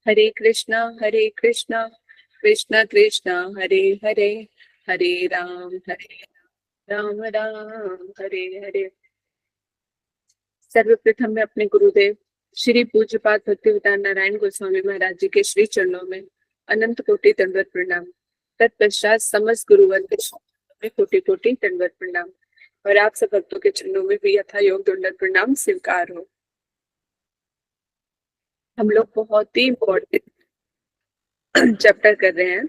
हरे कृष्णा कृष्ण कृष्ण हरे हरे, हरे राम राम हरे हरे। सर्वप्रथम मैं अपने गुरुदेव श्री पूज्यपाद भक्तिवेदांत नारायण गोस्वामी महाराज जी के श्री चरणों में अनंत कोटि दंडवत प्रणाम। तत्पश्चात समस्त गुरुवर्ग के चरणों में कोटि कोटि दंडवत प्रणाम और आप सब भक्तों के चरणों में भी यथा योग दंडवत प्रणाम स्वीकार हो। हम लोग बहुत ही इम्पोर्टेंट चैप्टर कर रहे हैं,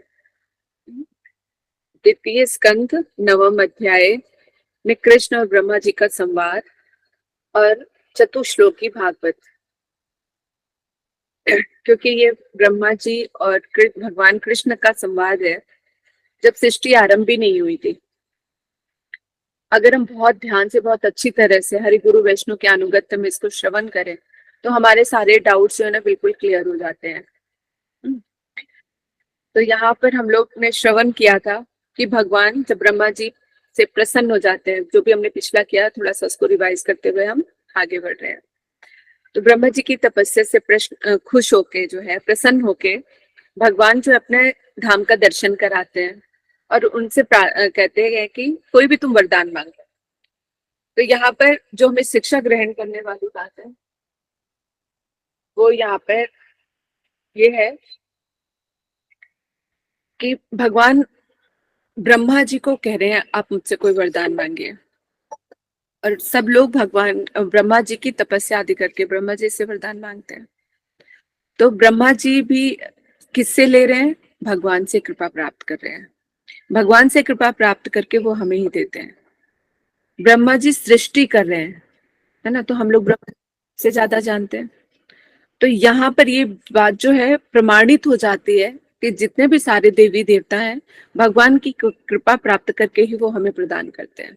द्वितीय स्कंध नवम अध्याय में कृष्ण और ब्रह्मा जी का संवाद और चतुश्लोकी भागवत। क्योंकि ये ब्रह्मा जी और भगवान कृष्ण का संवाद है जब सृष्टि आरंभ भी नहीं हुई थी। अगर हम बहुत ध्यान से बहुत अच्छी तरह से हरि गुरु वैष्णव के अनुगत्य में इसको श्रवण करें तो हमारे सारे डाउट्स जो है ना बिल्कुल क्लियर हो जाते हैं। तो यहाँ पर हम लोग ने श्रवण किया था कि भगवान जब ब्रह्मा जी से प्रसन्न हो जाते हैं, जो भी हमने पिछला किया थोड़ा सा उसको रिवाइज करते हुए हम आगे बढ़ रहे हैं। तो ब्रह्मा जी की तपस्या से खुश होके जो है प्रसन्न होके भगवान जो अपने धाम का दर्शन कराते हैं और उनसे कहते हैं कि कोई भी तुम वरदान मांगो। तो यहाँ पर जो हमें शिक्षा ग्रहण करने वाली बात है वो यहाँ पर ये है कि भगवान ब्रह्मा जी को कह रहे हैं आप मुझसे कोई वरदान मांगिए, और सब लोग भगवान ब्रह्मा जी की तपस्या आदि करके ब्रह्मा जी से वरदान मांगते हैं। तो ब्रह्मा जी भी किससे ले रहे हैं? भगवान से कृपा प्राप्त कर रहे हैं। भगवान से कृपा प्राप्त करके वो हमें ही देते हैं। ब्रह्मा जी सृष्टि कर रहे हैं, है ना, तो हम लोग ब्रह्मा से ज्यादा जानते हैं। तो यहाँ पर ये बात जो है प्रमाणित हो जाती है कि जितने भी सारे देवी देवता हैं भगवान की कृपा प्राप्त करके ही वो हमें प्रदान करते हैं।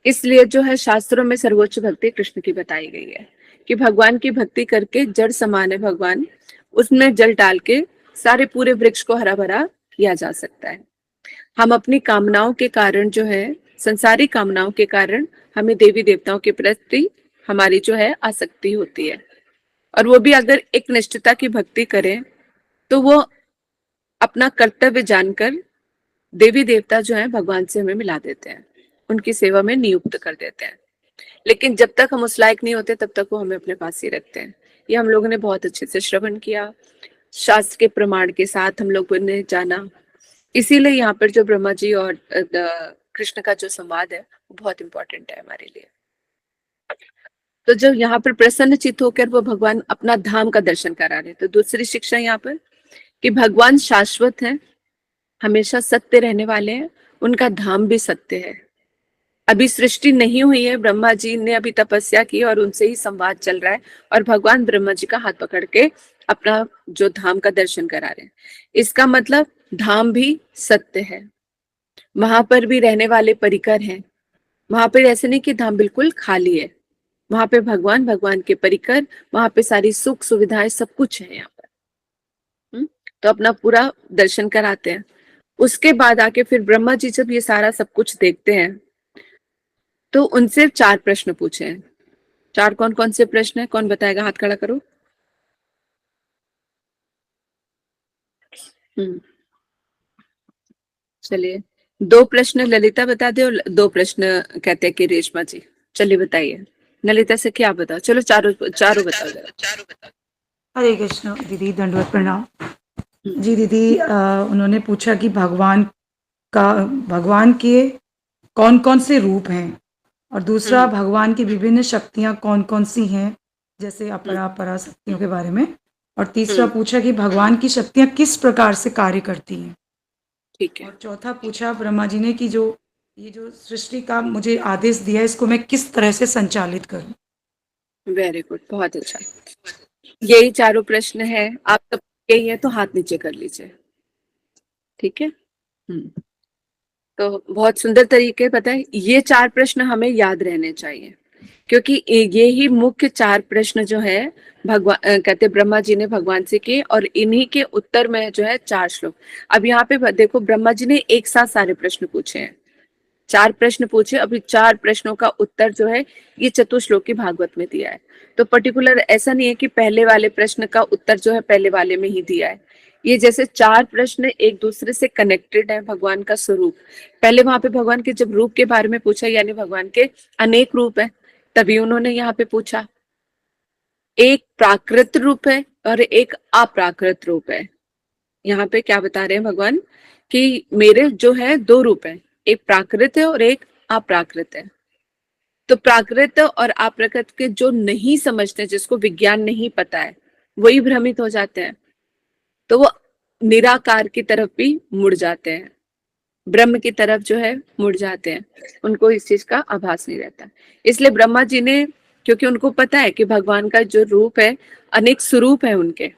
इसलिए जो है शास्त्रों में सर्वोच्च भक्ति कृष्ण की बताई गई है कि भगवान की भक्ति करके जड़ समान है भगवान, उसमें जल डाल के सारे पूरे वृक्ष को हरा भरा किया जा सकता है। हम अपनी कामनाओं के कारण जो है संसारी कामनाओं के कारण हमें देवी देवताओं के प्रति हमारी जो है आसक्ति होती है, और वो भी अगर एक निष्ठता की भक्ति करें तो वो अपना कर्तव्य जानकर देवी देवता जो है भगवान से हमें मिला देते हैं, उनकी सेवा में नियुक्त कर देते हैं। लेकिन जब तक हम उस लायक नहीं होते तब तक वो हमें अपने पास ही रखते हैं। ये हम लोगों ने बहुत अच्छे से श्रवण किया, शास्त्र के प्रमाण के साथ हम लोगों ने जाना। इसीलिए यहाँ पर जो ब्रह्मा जी और कृष्ण का जो संवाद है वो बहुत इंपॉर्टेंट है हमारे लिए। तो जब यहाँ पर प्रसन्न चित्त होकर वो भगवान अपना धाम का दर्शन करा रहे, तो दूसरी शिक्षा यहाँ पर कि भगवान शाश्वत है, हमेशा सत्य रहने वाले हैं, उनका धाम भी सत्य है। अभी सृष्टि नहीं हुई है, ब्रह्मा जी ने अभी तपस्या की और उनसे ही संवाद चल रहा है, और भगवान ब्रह्मा जी का हाथ पकड़ के अपना जो धाम का दर्शन करा रहे हैं। इसका मतलब धाम भी सत्य है, वहां पर भी रहने वाले परिकर हैं। वहां पर ऐसे नहीं कि धाम बिल्कुल खाली है, वहां पे भगवान, भगवान के परिकर, वहां पे सारी सुख सुविधाएं सब कुछ है यहाँ पर। तो अपना पूरा दर्शन कराते हैं। उसके बाद आके फिर ब्रह्मा जी जब ये सारा सब कुछ देखते हैं तो उनसे 4 प्रश्न पूछे हैं। 4 कौन कौन से प्रश्न है, कौन बताएगा? हाथ खड़ा करो। चलिए, 2 प्रश्न ललिता बता दे और 2 प्रश्न कहते हैं कि रेशमा जी। चलिए बताइए, ललिता से क्या बताओ? चलो चारों चारों बताओ जरा। हरे कृष्ण दीदी, दंडवत प्रणाम। जी दीदी, उन्होंने पूछा कि भगवान के कौन कौन से रूप हैं, और दूसरा भगवान की विभिन्न शक्तियां कौन कौन सी हैं, जैसे अपरा परा शक्तियों के बारे में। और तीसरा पूछा कि भगवान की शक्तियां किस प्रकार से कार्य करती हैं। ठीक है। और चौथा पूछा ब्रह्मा जी ने कि ये जो सृष्टि का मुझे आदेश दिया है, इसको मैं किस तरह से संचालित करूं। वेरी गुड, बहुत अच्छा। यही चारों प्रश्न है, आप सब यही है तो हाथ नीचे कर लीजिए। ठीक है। तो बहुत सुंदर तरीके, पता है ये 4 प्रश्न हमें याद रहने चाहिए, क्योंकि ये ही मुख्य 4 प्रश्न जो है भगवान कहते ब्रह्मा जी ने भगवान से किए, और इन्हीं के उत्तर में जो है 4 श्लोक। अब यहाँ पे देखो ब्रह्मा जी ने एक साथ सारे प्रश्न पूछे हैं, 4 प्रश्न पूछे, अभी 4 प्रश्नों का उत्तर जो है ये चतुश्लोकी भागवत में दिया है। तो पर्टिकुलर ऐसा नहीं है कि पहले वाले प्रश्न का उत्तर जो है पहले वाले में ही दिया है। ये जैसे 4 प्रश्न एक दूसरे से कनेक्टेड है, भगवान का स्वरूप। पहले वहां पे भगवान के जब रूप के बारे में पूछा, यानी भगवान के अनेक रूप है, तभी उन्होंने यहाँ पे पूछा। एक प्राकृत रूप है और एक अप्राकृत रूप है। यहाँ पे क्या बता रहे हैं भगवान कि मेरे जो है 2 रूप है, एक प्राकृत है और एक अप्राकृत है। तो प्राकृत और अप्राकृत के जो नहीं समझते, जिसको विज्ञान नहीं पता है, वही भ्रमित हो जाते हैं। तो वो निराकार की तरफ भी मुड़ जाते हैं, ब्रह्म की तरफ जो है मुड़ जाते हैं, उनको इस चीज का आभास नहीं रहता। इसलिए ब्रह्मा जी ने, क्योंकि उनको पता है कि भगवान का जो रूप है अनेक स्वरूप है उनके,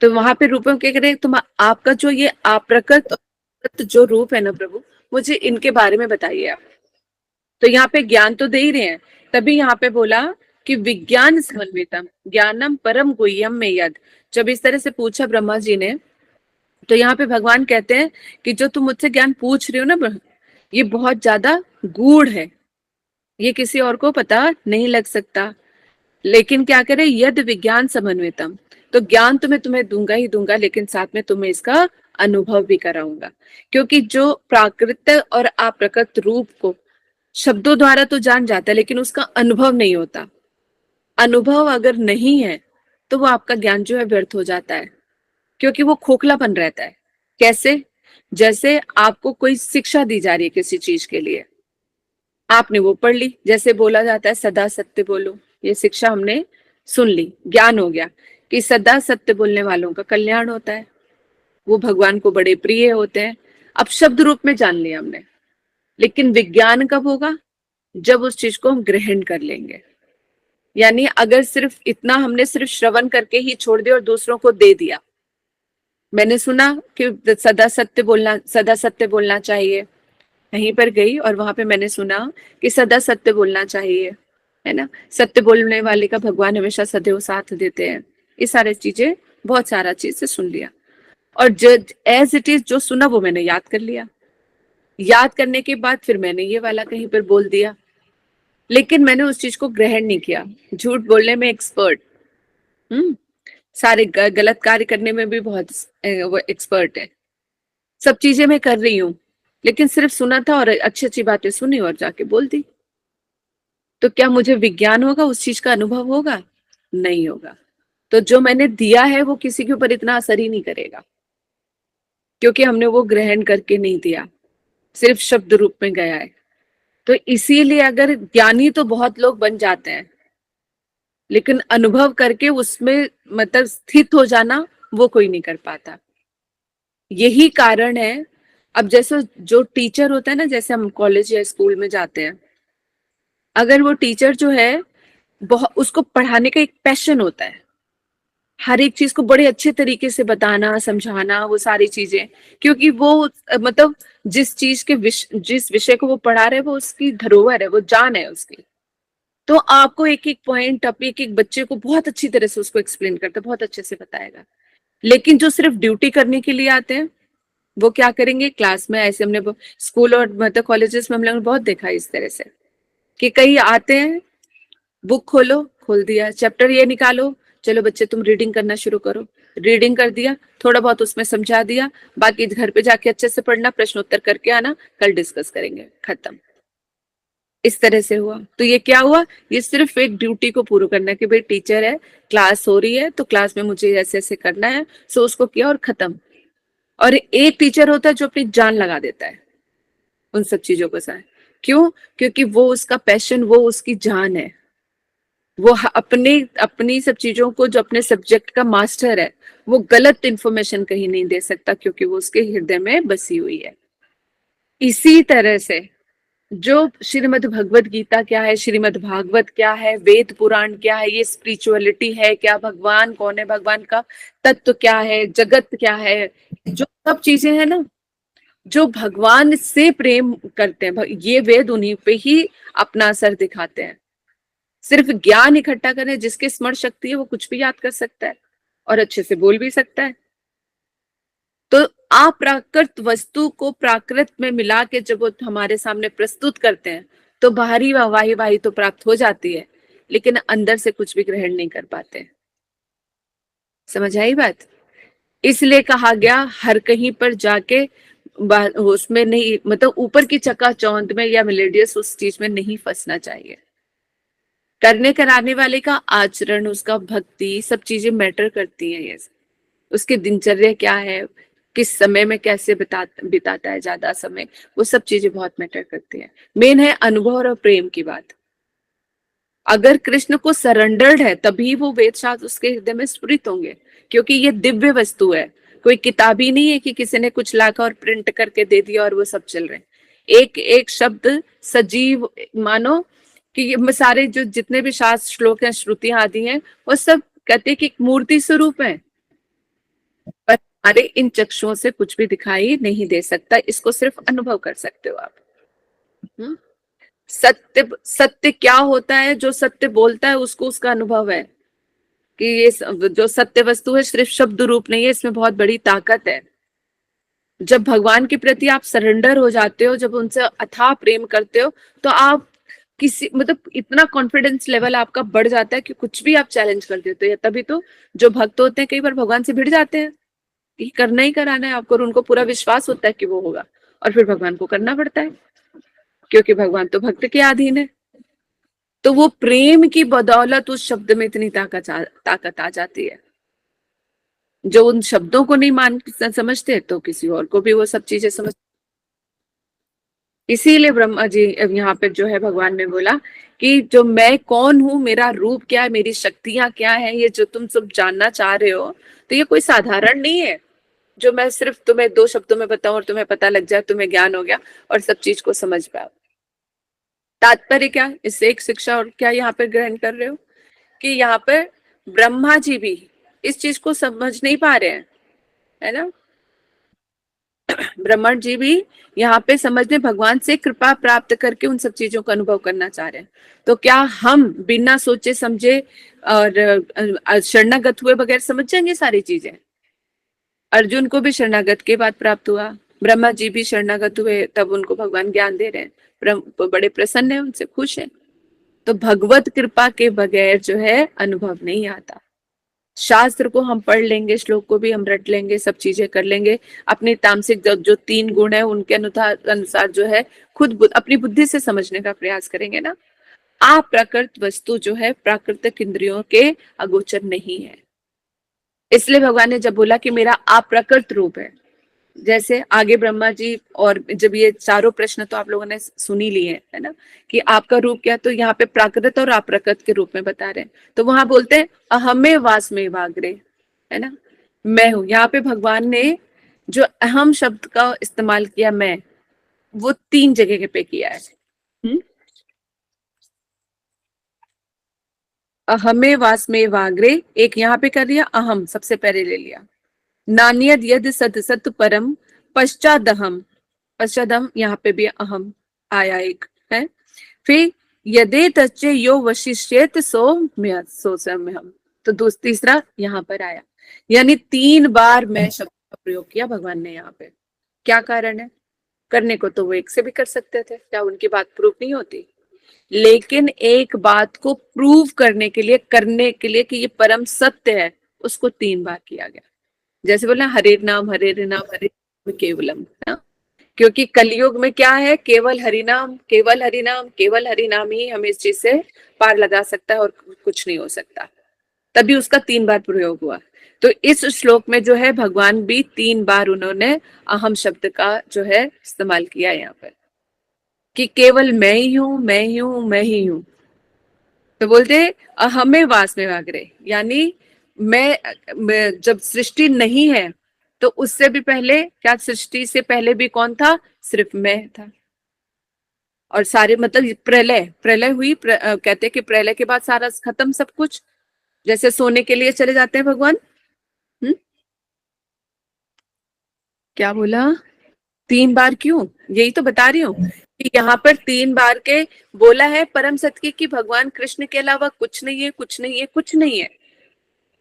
तो वहां पे रूपों के कह रहे तुम आपका जो ये अप्रकृत जो रूप है ना प्रभु, मुझे इनके बारे में बताइए आप। तो यहाँ पे ज्ञान तो दे ही रहे हैं, तभी यहाँ पे बोला कि विज्ञान समन्वितम ज्ञानम परम गुह्यम में यद। जब इस तरह से पूछा ब्रह्मा जी ने, तो यहाँ पे भगवान कहते हैं कि जो तुम मुझसे ज्ञान पूछ रहे हो ना, ये बहुत ज्यादा गूढ़ है, ये किसी और को पता नहीं लग सकता। लेकिन क्या करे, यद विज्ञान समन्वितम, तो ज्ञान तो मैं तुम्हें दूंगा ही दूंगा, लेकिन साथ में तुम्हें इसका अनुभव भी कराऊंगा। क्योंकि जो प्राकृत और अप्रकृत रूप को शब्दों द्वारा तो जान जाता है, लेकिन उसका अनुभव नहीं होता। अनुभव अगर नहीं है तो वो आपका ज्ञान जो है व्यर्थ हो जाता है, क्योंकि वो खोखलापन रहता है। कैसे? जैसे आपको कोई शिक्षा दी जा रही है किसी चीज के लिए, आपने वो पढ़ ली, जैसे बोला जाता है सदा सत्य बोलो, ये शिक्षा हमने सुन ली, ज्ञान हो गया कि सदा सत्य बोलने वालों का कल्याण होता है, वो भगवान को बड़े प्रिय होते हैं। अब शब्द रूप में जान लिया हमने, लेकिन विज्ञान कब होगा? जब उस चीज को हम ग्रहण कर लेंगे। यानी अगर सिर्फ इतना हमने सिर्फ श्रवण करके ही छोड़ दिया और दूसरों को दे दिया, मैंने सुना कि सदा सत्य बोलना चाहिए, कहीं पर गई और वहां पे मैंने सुना कि सदा सत्य बोलना चाहिए, है ना, सत्य बोलने वाले का भगवान हमेशा सदैव साथ देते हैं। ये सारी चीजें, बहुत सारा चीज से सुन लिया, और जज एज इट इज जो सुना वो मैंने याद कर लिया। याद करने के बाद फिर मैंने ये वाला कहीं पर बोल दिया, लेकिन मैंने उस चीज को ग्रहण नहीं किया। झूठ बोलने में एक्सपर्ट, सारे गलत कार्य करने में भी बहुत वो एक्सपर्ट है। सब चीजें मैं कर रही हूँ, लेकिन सिर्फ सुना था और अच्छी अच्छी बातें सुनी और जाके बोल दी। तो क्या मुझे विज्ञान होगा, उस चीज का अनुभव होगा? नहीं होगा। तो जो मैंने दिया है वो किसी के ऊपर इतना असर ही नहीं करेगा, क्योंकि हमने वो ग्रहण करके नहीं दिया, सिर्फ शब्द रूप में गया है। तो इसीलिए अगर ज्ञानी तो बहुत लोग बन जाते हैं, लेकिन अनुभव करके उसमें मतलब स्थित हो जाना वो कोई नहीं कर पाता। यही कारण है। अब जैसे जो टीचर होता है ना, जैसे हम कॉलेज या स्कूल में जाते हैं, अगर वो टीचर जो है बहुत, उसको पढ़ाने का एक पैशन होता है, हर एक चीज को बड़े अच्छे तरीके से बताना समझाना, वो सारी चीजें, क्योंकि वो मतलब जिस चीज के जिस विषय को वो पढ़ा रहे हैं वो उसकी धरोहर है, वो जान है उसकी। तो आपको एक एक पॉइंट, आप एक एक बच्चे को बहुत अच्छी तरह से उसको एक्सप्लेन करते, बहुत अच्छे से बताएगा। लेकिन जो सिर्फ ड्यूटी करने के लिए आते हैं, वो क्या करेंगे क्लास में? ऐसे हमने स्कूल और मतलब कॉलेजेस में हम लोगों ने बहुत देखा है इस तरह से, कि कई आते हैं, बुक खोलो, खोल दिया, चैप्टर ये निकालो, चलो बच्चे तुम रीडिंग करना शुरू करो, रीडिंग कर दिया, थोड़ा बहुत उसमें समझा दिया, बाकी घर पे जाके अच्छे से पढ़ना, प्रश्न उत्तर करके आना, कल डिस्कस करेंगे, खत्म। इस तरह से हुआ। तो ये क्या हुआ? ये सिर्फ एक ड्यूटी को पूरा करना है कि भाई टीचर है, क्लास हो रही है तो क्लास में मुझे ऐसे ऐसे करना है, सो उसको किया और खत्म। और एक टीचर होता है जो अपनी जान लगा देता है उन सब चीजों के साथ। क्यों? क्योंकि वो उसका पैशन, वो उसकी जान है। वो अपने अपनी सब चीजों को, जो अपने सब्जेक्ट का मास्टर है, वो गलत इंफॉर्मेशन कहीं नहीं दे सकता, क्योंकि वो उसके हृदय में बसी हुई है। इसी तरह से जो श्रीमद् भगवत गीता क्या है, श्रीमद् भागवत क्या है, वेद पुराण क्या है, ये स्पिरिचुअलिटी है क्या, भगवान कौन है, भगवान का तत्व क्या है, जगत क्या है, जो सब चीजें हैं ना, जो भगवान से प्रेम करते हैं, ये वेद उन्हीं पे ही अपना असर दिखाते हैं। सिर्फ ज्ञान इकट्ठा करें, जिसकी स्मरण शक्ति है वो कुछ भी याद कर सकता है और अच्छे से बोल भी सकता है। तो अप्राकृत वस्तु को प्राकृत में मिला के जब वो हमारे सामने प्रस्तुत करते हैं तो बाहरी वाही तो प्राप्त हो जाती है, लेकिन अंदर से कुछ भी ग्रहण नहीं कर पाते। समझ आई बात? इसलिए कहा गया हर कहीं पर जाके उसमें नहीं, मतलब ऊपर की चकाचौंध में या मिलेडियस उस चीज में नहीं फंसना चाहिए। करने कराने वाले का आचरण, उसका भक्ति, सब चीजें मैटर करती हैं। ये उसकी दिनचर्या क्या है, किस समय में कैसे बिताता है ज्यादा समय, वो सब चीजें बहुत मैटर करती हैं। मेन है अनुभव और प्रेम की बात। अगर कृष्ण को सरेंडर्ड है तभी वो वेद शास्त्र उसके हृदय में स्फुरित होंगे, क्योंकि ये दिव्य वस्तु है। कोई किताब ही नहीं है कि किसी ने कुछ लाकर और प्रिंट करके दे दिया और वो सब चल रहे हैं। एक एक शब्द सजीव मानो कि ये सारे जो जितने भी शास्त्र श्लोक हैं, श्रुतियां आदि हैं, वो सब कहते हैं कि एक मूर्ति स्वरूप है, पर हमारे इन चक्षुओं से कुछ भी दिखाई नहीं दे सकता। इसको सिर्फ अनुभव कर सकते हो आप। सत्य सत्य क्या होता है? जो सत्य बोलता है उसको उसका अनुभव है कि ये जो सत्य वस्तु है सिर्फ शब्द रूप नहीं है, इसमें बहुत बड़ी ताकत है। जब भगवान के प्रति आप सरेंडर हो जाते हो, जब उनसे अथाह प्रेम करते हो, तो आप किसी मतलब इतना कॉन्फिडेंस लेवल आपका बढ़ जाता है कि कुछ भी आप चैलेंज कर देते हो। तभी तो जो भक्त होते हैं कई बार भगवान से भिड़ जाते हैं कि करना ही कराना है आपको, और उनको पूरा विश्वास होता है कि वो होगा, और फिर भगवान को करना पड़ता है, क्योंकि भगवान तो भक्त के अधीन है। तो वो प्रेम की बदौलत उस शब्द में इतनी ताकत आ जाती है। जो उन शब्दों को नहीं समझते तो किसी और को भी वो सब चीजें समझ। इसीलिए ब्रह्मा जी यहाँ पे जो है भगवान ने बोला कि जो मैं कौन हूं, मेरा रूप क्या है, मेरी शक्तियां क्या है, ये जो तुम सब जानना चाह रहे हो, तो ये कोई साधारण नहीं है जो मैं सिर्फ तुम्हें 2 शब्दों में बताऊं और तुम्हें पता लग जाए, तुम्हें ज्ञान हो गया और सब चीज को समझ पाओ। तात्पर्य क्या, इससे एक शिक्षा और क्या यहाँ पे ग्रहण कर रहे हो कि यहाँ पर ब्रह्मा जी भी इस चीज को समझ नहीं पा रहे हैं, है ना। ब्रह्मा जी भी यहाँ पे समझने, भगवान से कृपा प्राप्त करके उन सब चीजों का अनुभव करना चाह रहे हैं। तो क्या हम बिना सोचे समझे और शरणागत हुए बगैर समझ जाएंगे सारी चीजें? अर्जुन को भी शरणागत के बाद प्राप्त हुआ, ब्रह्मा जी भी शरणागत हुए, तब उनको भगवान ज्ञान दे रहे हैं, बड़े प्रसन्न है, उनसे खुश है। तो भगवत कृपा के बगैर जो है अनुभव नहीं आता। शास्त्र को हम पढ़ लेंगे, श्लोक को भी हम रट लेंगे, सब चीजें कर लेंगे, अपने तामसिक जो 3 गुण है उनके अनुसार जो है खुद अपनी बुद्धि से समझने का प्रयास करेंगे ना। अप्राकृत वस्तु जो है प्राकृतिक इंद्रियों के अगोचर नहीं है। इसलिए भगवान ने जब बोला कि मेरा अप्राकृत रूप है, जैसे आगे ब्रह्मा जी, और जब ये चारों प्रश्न तो आप लोगों ने सुनी लिए है ना, कि आपका रूप क्या, तो यहाँ पे प्राकृत और अप्राकृत के रूप में बता रहे हैं। तो वहां बोलते हैं अहमे वास में वाग्रे, है ना, मैं हूं। यहाँ पे भगवान ने जो अहम शब्द का इस्तेमाल किया, मैं, वो 3 जगह पे किया है। अहमे वास में वाग्रे, एक यहाँ पे कर लिया, अहम सबसे पहले ले लिया, नान्यद यद सत सत परम पश्चादहम, पश्चादहम यहाँ पे भी अहम आया एक है। फिर यदे तच्चे यो वशिष्येत सो सम्यहम, तो तीसरा यहाँ पर आया। यानी 3 बार मैं शब्द का प्रयोग किया भगवान ने यहाँ पे। क्या कारण है? करने को तो वो एक से भी कर सकते थे, क्या उनकी बात प्रूफ नहीं होती? लेकिन एक बात को प्रूव करने के लिए, करने के लिए कि ये परम सत्य है, उसको 3 बार किया गया। जैसे बोला हरे नाम हरे नाम हरे नाम केवलम, है? क्योंकि कलयुग में क्या है, केवल हरिनाम, केवल हरिनाम, केवल हरिनाम ही हमें इस चीज से पार लगा सकता है और कुछ नहीं हो सकता। तभी उसका 3 बार प्रयोग हुआ। तो इस श्लोक में जो है भगवान भी 3 बार उन्होंने अहम शब्द का जो है इस्तेमाल किया यहाँ पर, कि केवल मैं ही हूं, मैं ही हूं, मैं ही हूं। तो बोलते अहमे वास में वागरे, यानी मैं जब सृष्टि नहीं है तो उससे भी पहले, क्या सृष्टि से पहले भी कौन था? सिर्फ मैं था। और सारे मतलब प्रलय, प्रलय हुई कहते कि प्रलय के बाद सारा खत्म सब कुछ, जैसे सोने के लिए चले जाते हैं भगवान। क्या बोला? 3 बार क्यों? यही तो बता रही हूँ कि यहाँ पर 3 बार के बोला है परम सत्य की भगवान कृष्ण के अलावा कुछ नहीं है, कुछ नहीं है, कुछ नहीं है।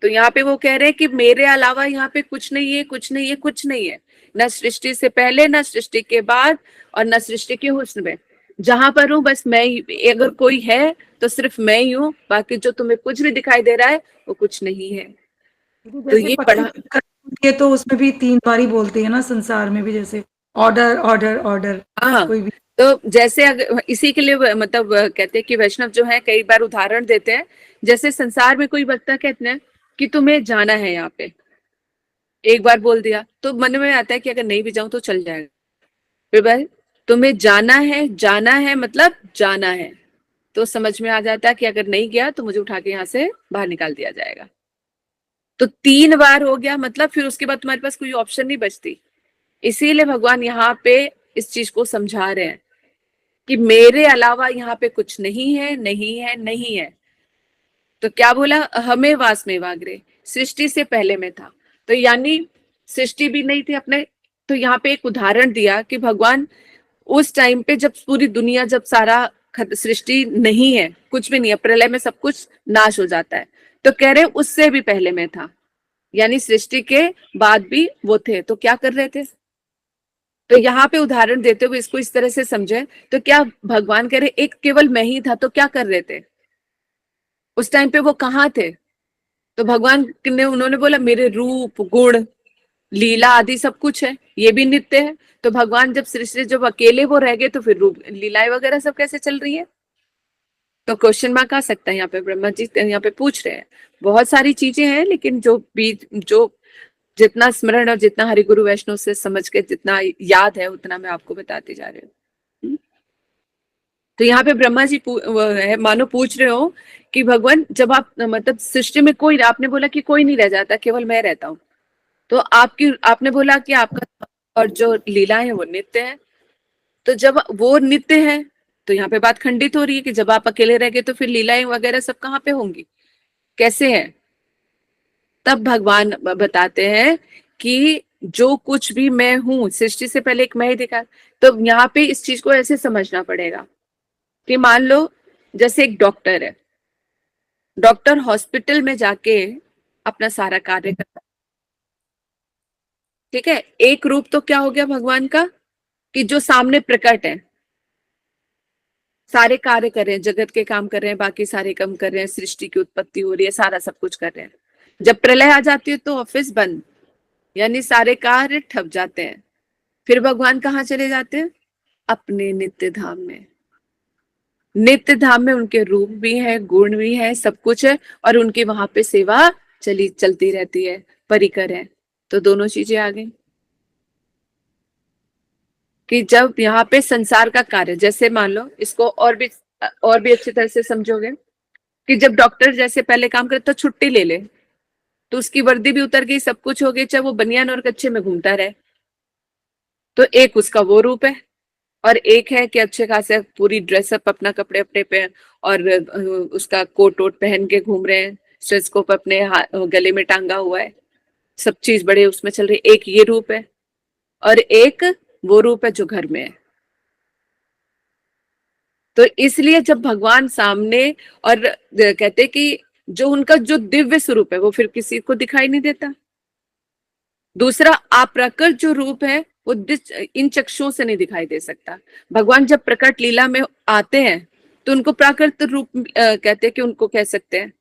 तो यहाँ पे वो कह रहे हैं कि मेरे अलावा यहाँ पे कुछ नहीं है, कुछ नहीं है, कुछ नहीं है, न सृष्टि से पहले, न सृष्टि के बाद, और न सृष्टि के हुस्न में। जहां पर हूँ बस मैं ही, अगर कोई है तो सिर्फ मैं ही हूँ, बाकी जो तुम्हें कुछ भी दिखाई दे रहा है वो कुछ नहीं है। तो जैसे ये पत्नी पढ़ा। के तो उसमें भी 3 बार ही बोलते हैं ना, संसार में भी जैसे ऑर्डर ऑर्डर ऑर्डर, हाँ, कोई भी। तो जैसे अगर इसी के लिए मतलब कहते हैं कि वैष्णव जो है कई बार उदाहरण देते हैं, जैसे संसार में कोई बच्चा कहते हैं कि तुम्हें जाना है यहाँ पे, एक बार बोल दिया तो मन में आता है कि अगर नहीं भी जाऊं तो चल जाएगा। फिर भाई तुम्हें जाना है मतलब जाना है, तो समझ में आ जाता है कि अगर नहीं गया तो मुझे उठा के यहाँ से बाहर निकाल दिया जाएगा। तो 3 बार हो गया, मतलब फिर उसके बाद तुम्हारे पास कोई ऑप्शन नहीं बचती। इसीलिए भगवान यहाँ पे इस चीज को समझा रहे हैं कि मेरे अलावा यहाँ पे कुछ नहीं है, नहीं है, नहीं है। तो क्या बोला, हमें वास में वागरे, सृष्टि से पहले में था। तो यानी सृष्टि भी नहीं थी अपने। तो यहाँ पे एक उदाहरण दिया कि भगवान उस टाइम पे जब पूरी दुनिया, जब सारा सृष्टि नहीं है, कुछ भी नहीं है, प्रलय में सब कुछ नाश हो जाता है, तो कह रहे उससे भी पहले में था, यानी सृष्टि के बाद भी वो थे, तो क्या कर रहे थे। तो यहाँ पे उदाहरण देते हुए इसको इस तरह से समझे, तो क्या भगवान कह रहे एक केवल मैं ही था तो क्या कर रहे थे, उस टाइम पे वो कहाँ थे। तो भगवान ने, उन्होंने बोला मेरे रूप गुण लीला आदि सब कुछ है, ये भी नित्य है। तो भगवान जब सृष्टि, जब अकेले वो रह गए तो फिर रूप लीलाएं वगैरह सब कैसे चल रही है। तो क्वेश्चन मार्क आ सकता है यहाँ पे, ब्रह्मा जी यहाँ पे पूछ रहे हैं। बहुत सारी चीजें हैं, लेकिन जो बीच जो जितना स्मरण और जितना हरि गुरु वैष्णव से समझ के जितना याद है उतना मैं आपको बताते जा रही हूँ। तो यहाँ पे ब्रह्मा जी मानो पूछ रहे हो कि भगवान जब आप मतलब सृष्टि में कोई, आपने बोला कि कोई नहीं रह जाता, केवल मैं रहता हूँ, तो आपकी, आपने बोला कि आपका और जो लीला है वो नित्य है। तो जब वो नित्य है तो यहाँ पे बात खंडित हो रही है कि जब आप अकेले रह गए तो फिर लीलाएं वगैरह सब कहाँ पे होंगी, कैसे है। तब भगवान बताते हैं कि जो कुछ भी मैं हूं, सृष्टि से पहले एक मैं ही दिखा। तो यहाँ पे इस चीज को ऐसे समझना पड़ेगा कि मान लो जैसे एक डॉक्टर है, डॉक्टर हॉस्पिटल में जाके अपना सारा कार्य करता है, ठीक है। एक रूप तो क्या हो गया भगवान का, कि जो सामने प्रकट है, सारे कार्य कर रहे हैं, जगत के काम कर रहे हैं, बाकी सारे काम कर रहे हैं, सृष्टि की उत्पत्ति हो रही है, सारा सब कुछ कर रहे हैं। जब प्रलय आ जाती है तो ऑफिस बंद, यानी सारे कार्य ठप जाते हैं। फिर भगवान कहाँ चले जाते हैं, अपने नित्य धाम में। नित्य धाम में उनके रूप भी है, गुण भी है, सब कुछ है, और उनकी वहां पे सेवा चलती रहती है, परिकर है। तो दोनों चीजें आ गई कि जब यहाँ पे संसार का कार्य, जैसे मान लो इसको और भी अच्छी तरह से समझोगे, कि जब डॉक्टर जैसे पहले काम करे तो छुट्टी ले ले, तो उसकी वर्दी भी उतर गई, सब कुछ हो गई, चाहे वो बनियान और कच्छे में घूमता रहे। तो एक उसका वो रूप है, और एक है कि अच्छे खासे पूरी ड्रेसअप अपना कपड़े अपने पे, और उसका कोट वोट पहन के घूम रहे हैं, स्टेथोस्कोप अपने गले में टांगा हुआ है, सब चीज बड़े उसमें चल रही। एक ये रूप है, और एक वो रूप है जो घर में है। तो इसलिए जब भगवान सामने, और कहते कि जो उनका जो दिव्य स्वरूप है वो फिर किसी को दिखाई नहीं देता। दूसरा अप्रकट जो रूप है वो इन चक्षुओं से नहीं दिखाई दे सकता। भगवान जब प्रकट लीला में आते हैं तो उनको प्राकृत रूप कहते हैं, कि उनको कह सकते हैं।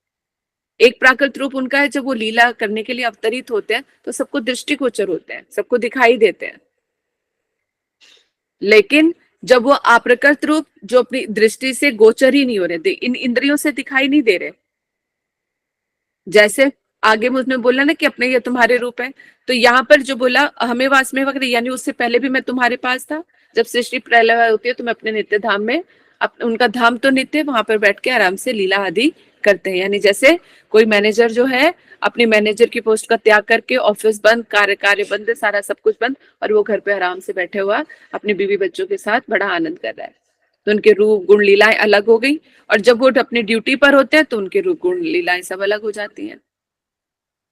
एक प्राकृत रूप उनका है, जब वो लीला करने के लिए अवतरित होते हैं तो सबको दृष्टिगोचर होते हैं, सबको दिखाई देते हैं। लेकिन जब वो अप्रकट रूप, जो अपनी दृष्टि से गोचर ही नहीं हो रहे, इन इंद्रियों से दिखाई नहीं दे रहे, जैसे आगे मुझने बोला ना कि अपने ये तुम्हारे रूप है, तो यहाँ पर जो बोला हमें वास में वक्त, यानी उससे पहले भी मैं तुम्हारे पास था। जब सृष्टि प्रलय होती है तो मैं अपने नित्य धाम में, उनका धाम तो नित्य, वहां पर बैठ के आराम से लीला आदि करते हैं। यानी जैसे कोई मैनेजर जो है अपनी मैनेजर की पोस्ट का त्याग करके, ऑफिस बंद, कार्य बंद, सारा सब कुछ बंद, और वो घर पे आराम से बैठे हुआ अपनी बीवी बच्चों के साथ बड़ा आनंद कर रहा है। तो उनके रूप गुण लीलाएं अलग हो गई, और जब वो अपनी ड्यूटी पर होते हैं तो उनके रूप गुण लीलाएं सब अलग हो जाती हैं।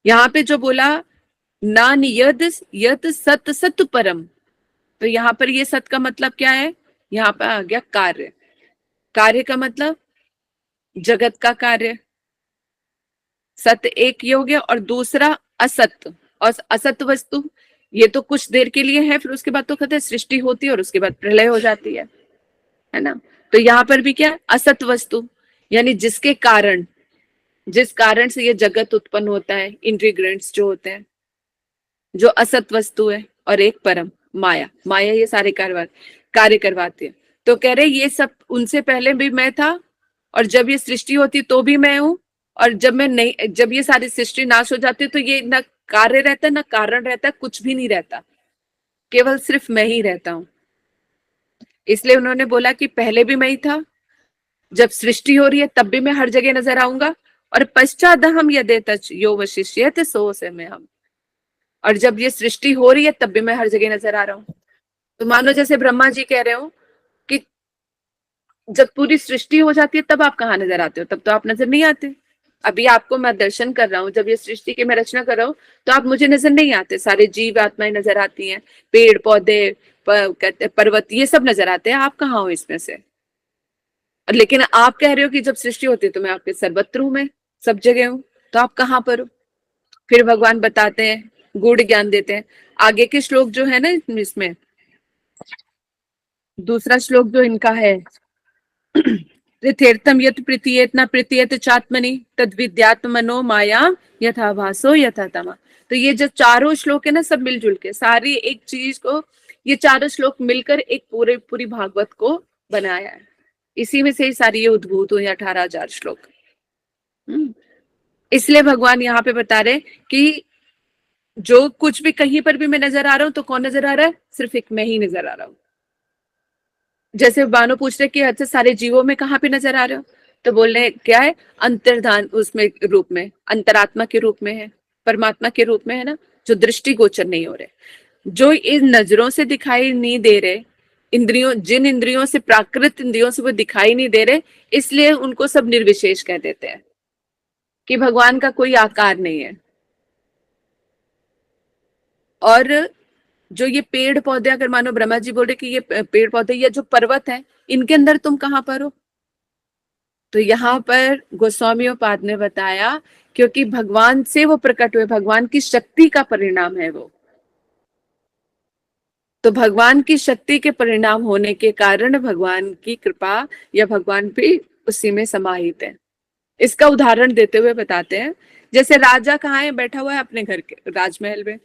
यहाँ पे जो बोला नान यद यत सत सत परम, तो यहाँ पर ये सत का मतलब क्या है, यहाँ पर आ गया कार्य। कार्य का मतलब जगत का कार्य, सत्य एक ये हो गया, और दूसरा असत्य। और असत्य वस्तु ये तो कुछ देर के लिए है, फिर उसके बाद तो कहते हैं सृष्टि होती है और उसके बाद प्रलय हो जाती है ना। तो यहाँ पर भी क्या, असत वस्तु, यानी जिसके कारण, जिस कारण से ये जगत उत्पन्न होता है, इंटीग्रेंट्स जो होते हैं, जो असत वस्तु है, और एक परम माया। माया ये सारे कार्य करवाती है। तो कह रहे ये सब उनसे पहले भी मैं था, और जब ये सृष्टि होती तो भी मैं हूं, और जब मैं नहीं, जब ये सारी सृष्टि नाश हो जाती तो ये ना कार्य रहता है ना कारण रहता है, कुछ भी नहीं रहता, केवल सिर्फ मैं ही रहता हूं। इसलिए उन्होंने बोला कि पहले भी मैं ही था, जब सृष्टि हो रही है तब भी मैं हर जगह नजर आऊंगा, और पश्चात हम यदे तच यो वशिष्यत सो से मैं हम, और जब ये सृष्टि हो रही है तब भी मैं हर जगह नजर आ रहा हूँ। तो मानो जैसे ब्रह्मा जी कह रहे हो कि जब पूरी सृष्टि हो जाती है तब आप कहाँ नजर आते हो, तब तो आप नजर नहीं आते। अभी आपको मैं दर्शन कर रहा हूँ, जब ये सृष्टि की मैं रचना कर रहा हूँ तो आप मुझे नजर नहीं आते, सारे जीव आत्माएं नजर आती हैं, पेड़ पौधे कहते पर्वत, ये सब नजर आते हैं, आप कहाँ हो इसमें से। लेकिन आप कह रहे हो कि जब सृष्टि होती है तो मैं आपके सर्वत्र हूं, मैं सब जगह हूं, तो आप कहाँ पर हो। फिर भगवान बताते हैं, गूढ़ ज्ञान देते हैं। आगे के श्लोक जो है ना इसमें, दूसरा श्लोक जो इनका है, तीर्थम यत प्रीतियेत न प्रीतियेत चात्मनि तद विद्यात्मनो माया यथा भासो यथा तमा। तो ये जो चारों श्लोक है ना, सब मिलजुल के सारी एक चीज को, ये चारों श्लोक मिलकर एक पूरी भागवत को बनाया है। इसी में से ही सारी ये उद्भूत हुई 18,000 श्लोक। इसलिए भगवान यहाँ पे बता रहे कि जो कुछ भी कहीं पर भी मैं नजर आ रहा हूं तो कौन नजर आ रहा है, सिर्फ एक मैं ही नजर आ रहा हूं। जैसे बानो पूछ रहे कि अच्छा सारे जीवों में कहाँ पे नजर आ रहे हो, तो बोल रहे क्या है, अंतर्धान उसमें रूप में, अंतरात्मा के रूप में है, परमात्मा के रूप में है ना, जो दृष्टि गोचर नहीं हो रहे, जो इन नजरों से दिखाई नहीं दे रहे, इंद्रियों, जिन इंद्रियों से, प्राकृत इंद्रियों से वो दिखाई नहीं दे रहे, इसलिए उनको सब निर्विशेष कह देते हैं कि भगवान का कोई आकार नहीं है। और जो ये पेड़ पौधे, अगर मानो ब्रह्मा जी बोल रहे कि ये पेड़ पौधे या जो पर्वत है, इनके अंदर तुम कहाँ पर हो, तो यहाँ पर गोस्वामियोपाद ने बताया क्योंकि भगवान से वो प्रकट हुए, भगवान की शक्ति का परिणाम है वो। तो भगवान की शक्ति के परिणाम होने के कारण भगवान की कृपा या भगवान भी उसी में समाहित है। इसका उदाहरण देते हुए बताते हैं, जैसे राजा कहाँ है, बैठा हुआ है अपने घर के राजमहल में,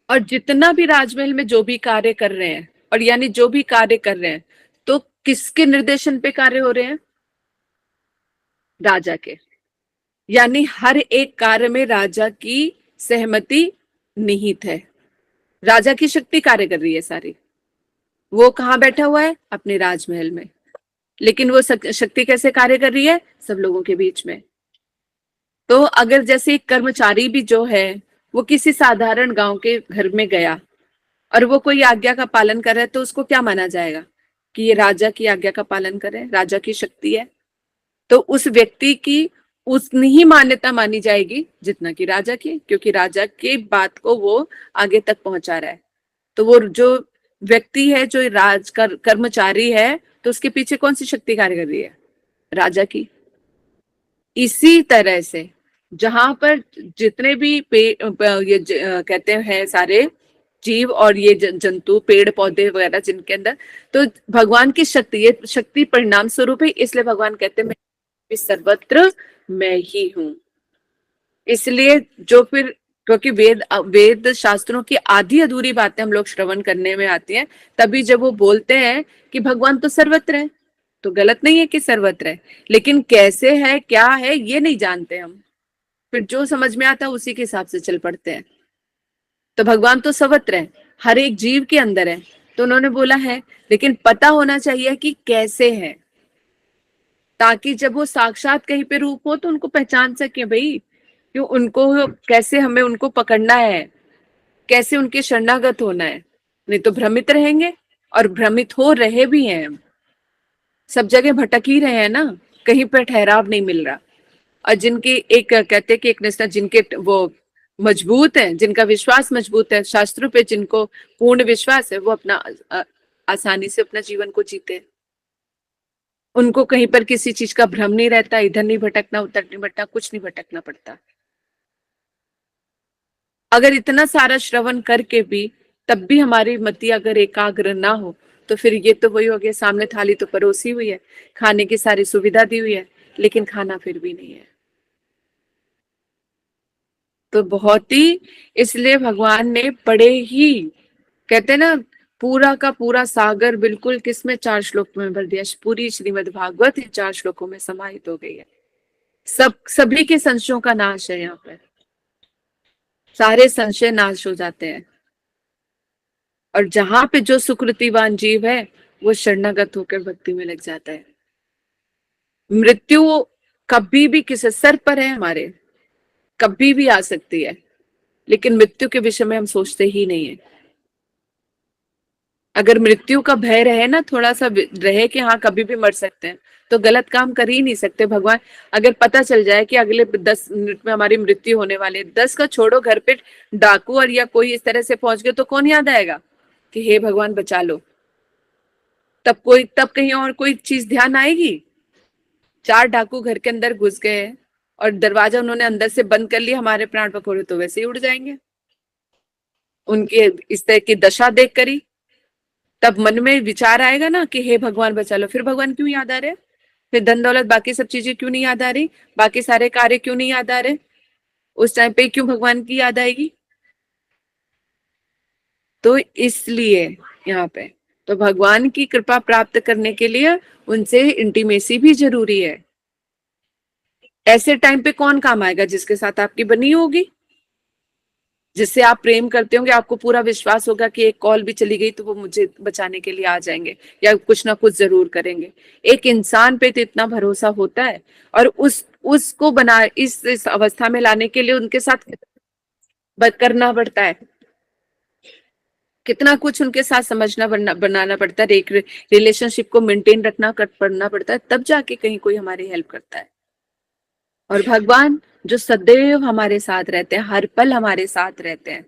और जितना भी राजमहल में जो भी कार्य कर रहे हैं, और यानी जो भी कार्य कर रहे हैं तो किसके निर्देशन पे कार्य हो रहे हैं, राजा के। यानी हर एक कार्य में राजा की सहमति निहित है, राजा की शक्ति कार्य कर रही है सारी। वो कहाँ बैठा हुआ है, अपने राजमहल में, लेकिन वो शक्ति कैसे कार्य कर रही है, सब लोगों के बीच में। तो अगर जैसे एक कर्मचारी भी जो है वो किसी साधारण गांव के घर में गया और वो कोई आज्ञा का पालन कर रहा है, तो उसको क्या माना जाएगा कि ये राजा की आज्ञा का पालन करे, राजा की शक्ति है। तो उस व्यक्ति की उतनी ही मान्यता मानी जाएगी जितना कि राजा की, क्योंकि राजा के बात को वो आगे तक पहुंचा रहा है। तो वो जो व्यक्ति है, जो कर्मचारी है, तो उसके पीछे कौन सी शक्ति कार्य कर रही है, राजा की। इसी तरह से जहां पर जितने भी कहते हैं सारे जीव और ये जंतु, पेड़ पौधे वगैरह जिनके अंदर, तो भगवान की शक्ति, ये शक्ति परिणाम स्वरूप है, इसलिए भगवान कहते हैं मैं सर्वत्र मैं ही हूं। इसलिए जो फिर, क्योंकि वेद शास्त्रों की आधी अधूरी बातें हम लोग श्रवण करने में आती हैं, तभी जब वो बोलते हैं कि भगवान तो सर्वत्र है, तो गलत नहीं है कि सर्वत्र है, लेकिन कैसे है, क्या है, ये नहीं जानते हम। फिर जो समझ में आता है उसी के हिसाब से चल पड़ते हैं। तो भगवान तो सर्वत्र है, हर एक जीव के अंदर है, तो उन्होंने बोला है, लेकिन पता होना चाहिए कि कैसे है, ताकि जब वो साक्षात कहीं पे रूप हो तो उनको पहचान सके भाई, क्यों उनको, कैसे हमें उनको पकड़ना है, कैसे उनके शरणागत होना है। नहीं तो भ्रमित रहेंगे, और भ्रमित हो रहे भी हैं हम, सब जगह भटक ही रहे हैं ना, कहीं पर ठहराव नहीं मिल रहा। और जिनकी एक कहते कि एक निष्ठा, जिनके वो मजबूत है, जिनका विश्वास मजबूत है शास्त्रों पे, जिनको पूर्ण विश्वास है, वो अपना आसानी से अपना जीवन को जीते हैं। उनको कहीं पर किसी चीज का भ्रम नहीं रहता, इधर नहीं भटकना उधर नहीं भटकना, कुछ नहीं भटकना पड़ता। अगर इतना सारा श्रवण करके भी तब भी हमारी मति अगर एकाग्र ना हो, तो फिर ये तो वही हो गया, सामने थाली तो परोसी हुई है, खाने की सारी सुविधा दी हुई है, लेकिन खाना फिर भी नहीं है। तो बहुत ही, इसलिए भगवान ने बड़े ही, कहते हैं ना, पूरा का पूरा सागर बिल्कुल किसमें, 4 श्लोक में भर दिया। पूरी श्रीमद् भागवत इन 4 श्लोकों में समाहित हो गई है। सब सभी के संशयों का नाश है यहाँ पर, सारे संशय नाश हो जाते हैं। और जहां पे जो सुकृतिवान जीव है वो शरणागत होकर भक्ति में लग जाता है। मृत्यु कभी भी किसी सर पर है हमारे, कभी भी आ सकती है, लेकिन मृत्यु के विषय में हम सोचते ही नहीं है। अगर मृत्यु का भय रहे ना, थोड़ा सा रहे कि हाँ कभी भी मर सकते हैं, तो गलत काम कर ही नहीं सकते। भगवान, अगर पता चल जाए कि अगले 10 मिनट में हमारी मृत्यु होने वाली है, 10 का छोड़ो, घर पे डाकू और या कोई इस तरह से पहुंच गए तो कौन याद आएगा कि हे भगवान बचा लो? तब कहीं और कोई चीज ध्यान आएगी? 4 डाकू घर के अंदर घुस गए और दरवाजा उन्होंने अंदर से बंद कर लिया, हमारे प्राण पकौड़े तो वैसे ही उड़ जाएंगे उनके इस तरह की दशा देख कर ही। तब मन में विचार आएगा ना कि हे भगवान बचा लो। फिर भगवान क्यों याद आ रहे? फिर धन दौलत बाकी सब चीजें क्यों नहीं याद आ रही? बाकी सारे कार्य क्यों नहीं याद आ रहे? उस टाइम पे क्यों भगवान की याद आएगी? तो इसलिए यहाँ पे तो भगवान की कृपा प्राप्त करने के लिए उनसे इंटीमेसी भी जरूरी है। ऐसे टाइम पे कौन काम आएगा? जिसके साथ आपकी बनी होगी, जिससे आप प्रेम करते होंगे, आपको पूरा विश्वास होगा कि एक कॉल भी चली गई तो वो मुझे बचाने के लिए आ जाएंगे या कुछ ना कुछ जरूर करेंगे। एक इंसान पे तो इतना भरोसा होता है, और उसको बना इस अवस्था में लाने के लिए उनके साथ करना पड़ता है, कितना कुछ उनके साथ समझना बनाना पड़ता है, एक रिलेशनशिप को मेंटेन रखना पड़ना पड़ता है, तब जाके कहीं कोई हमारी हेल्प करता है। और भगवान जो सदैव हमारे साथ रहते हैं, हर पल हमारे साथ रहते हैं,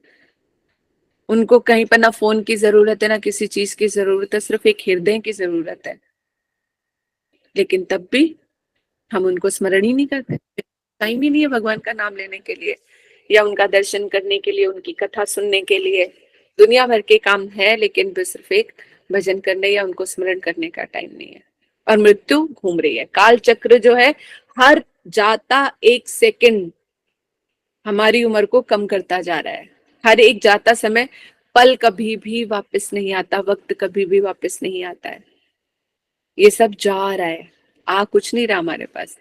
उनको कहीं पर ना फोन की जरूरत है ना किसी चीज की जरूरत है, सिर्फ एक हृदय की जरूरत है। लेकिन तब भी हम उनको स्मरण ही नहीं करते, टाइम ही नहीं है भगवान का नाम लेने के लिए या उनका दर्शन करने के लिए, उनकी कथा सुनने के लिए। दुनिया भर के काम है, लेकिन सिर्फ एक भजन करने या उनको स्मरण करने का टाइम नहीं है। और मृत्यु घूम रही है, काल चक्र जो है हर जाता एक सेकंड हमारी उम्र को कम करता जा रहा है। हर एक जाता समय, पल कभी भी वापस नहीं आता, वक्त कभी भी वापस नहीं आता है, ये सब जा रहा है, आ कुछ नहीं रहा हमारे पास।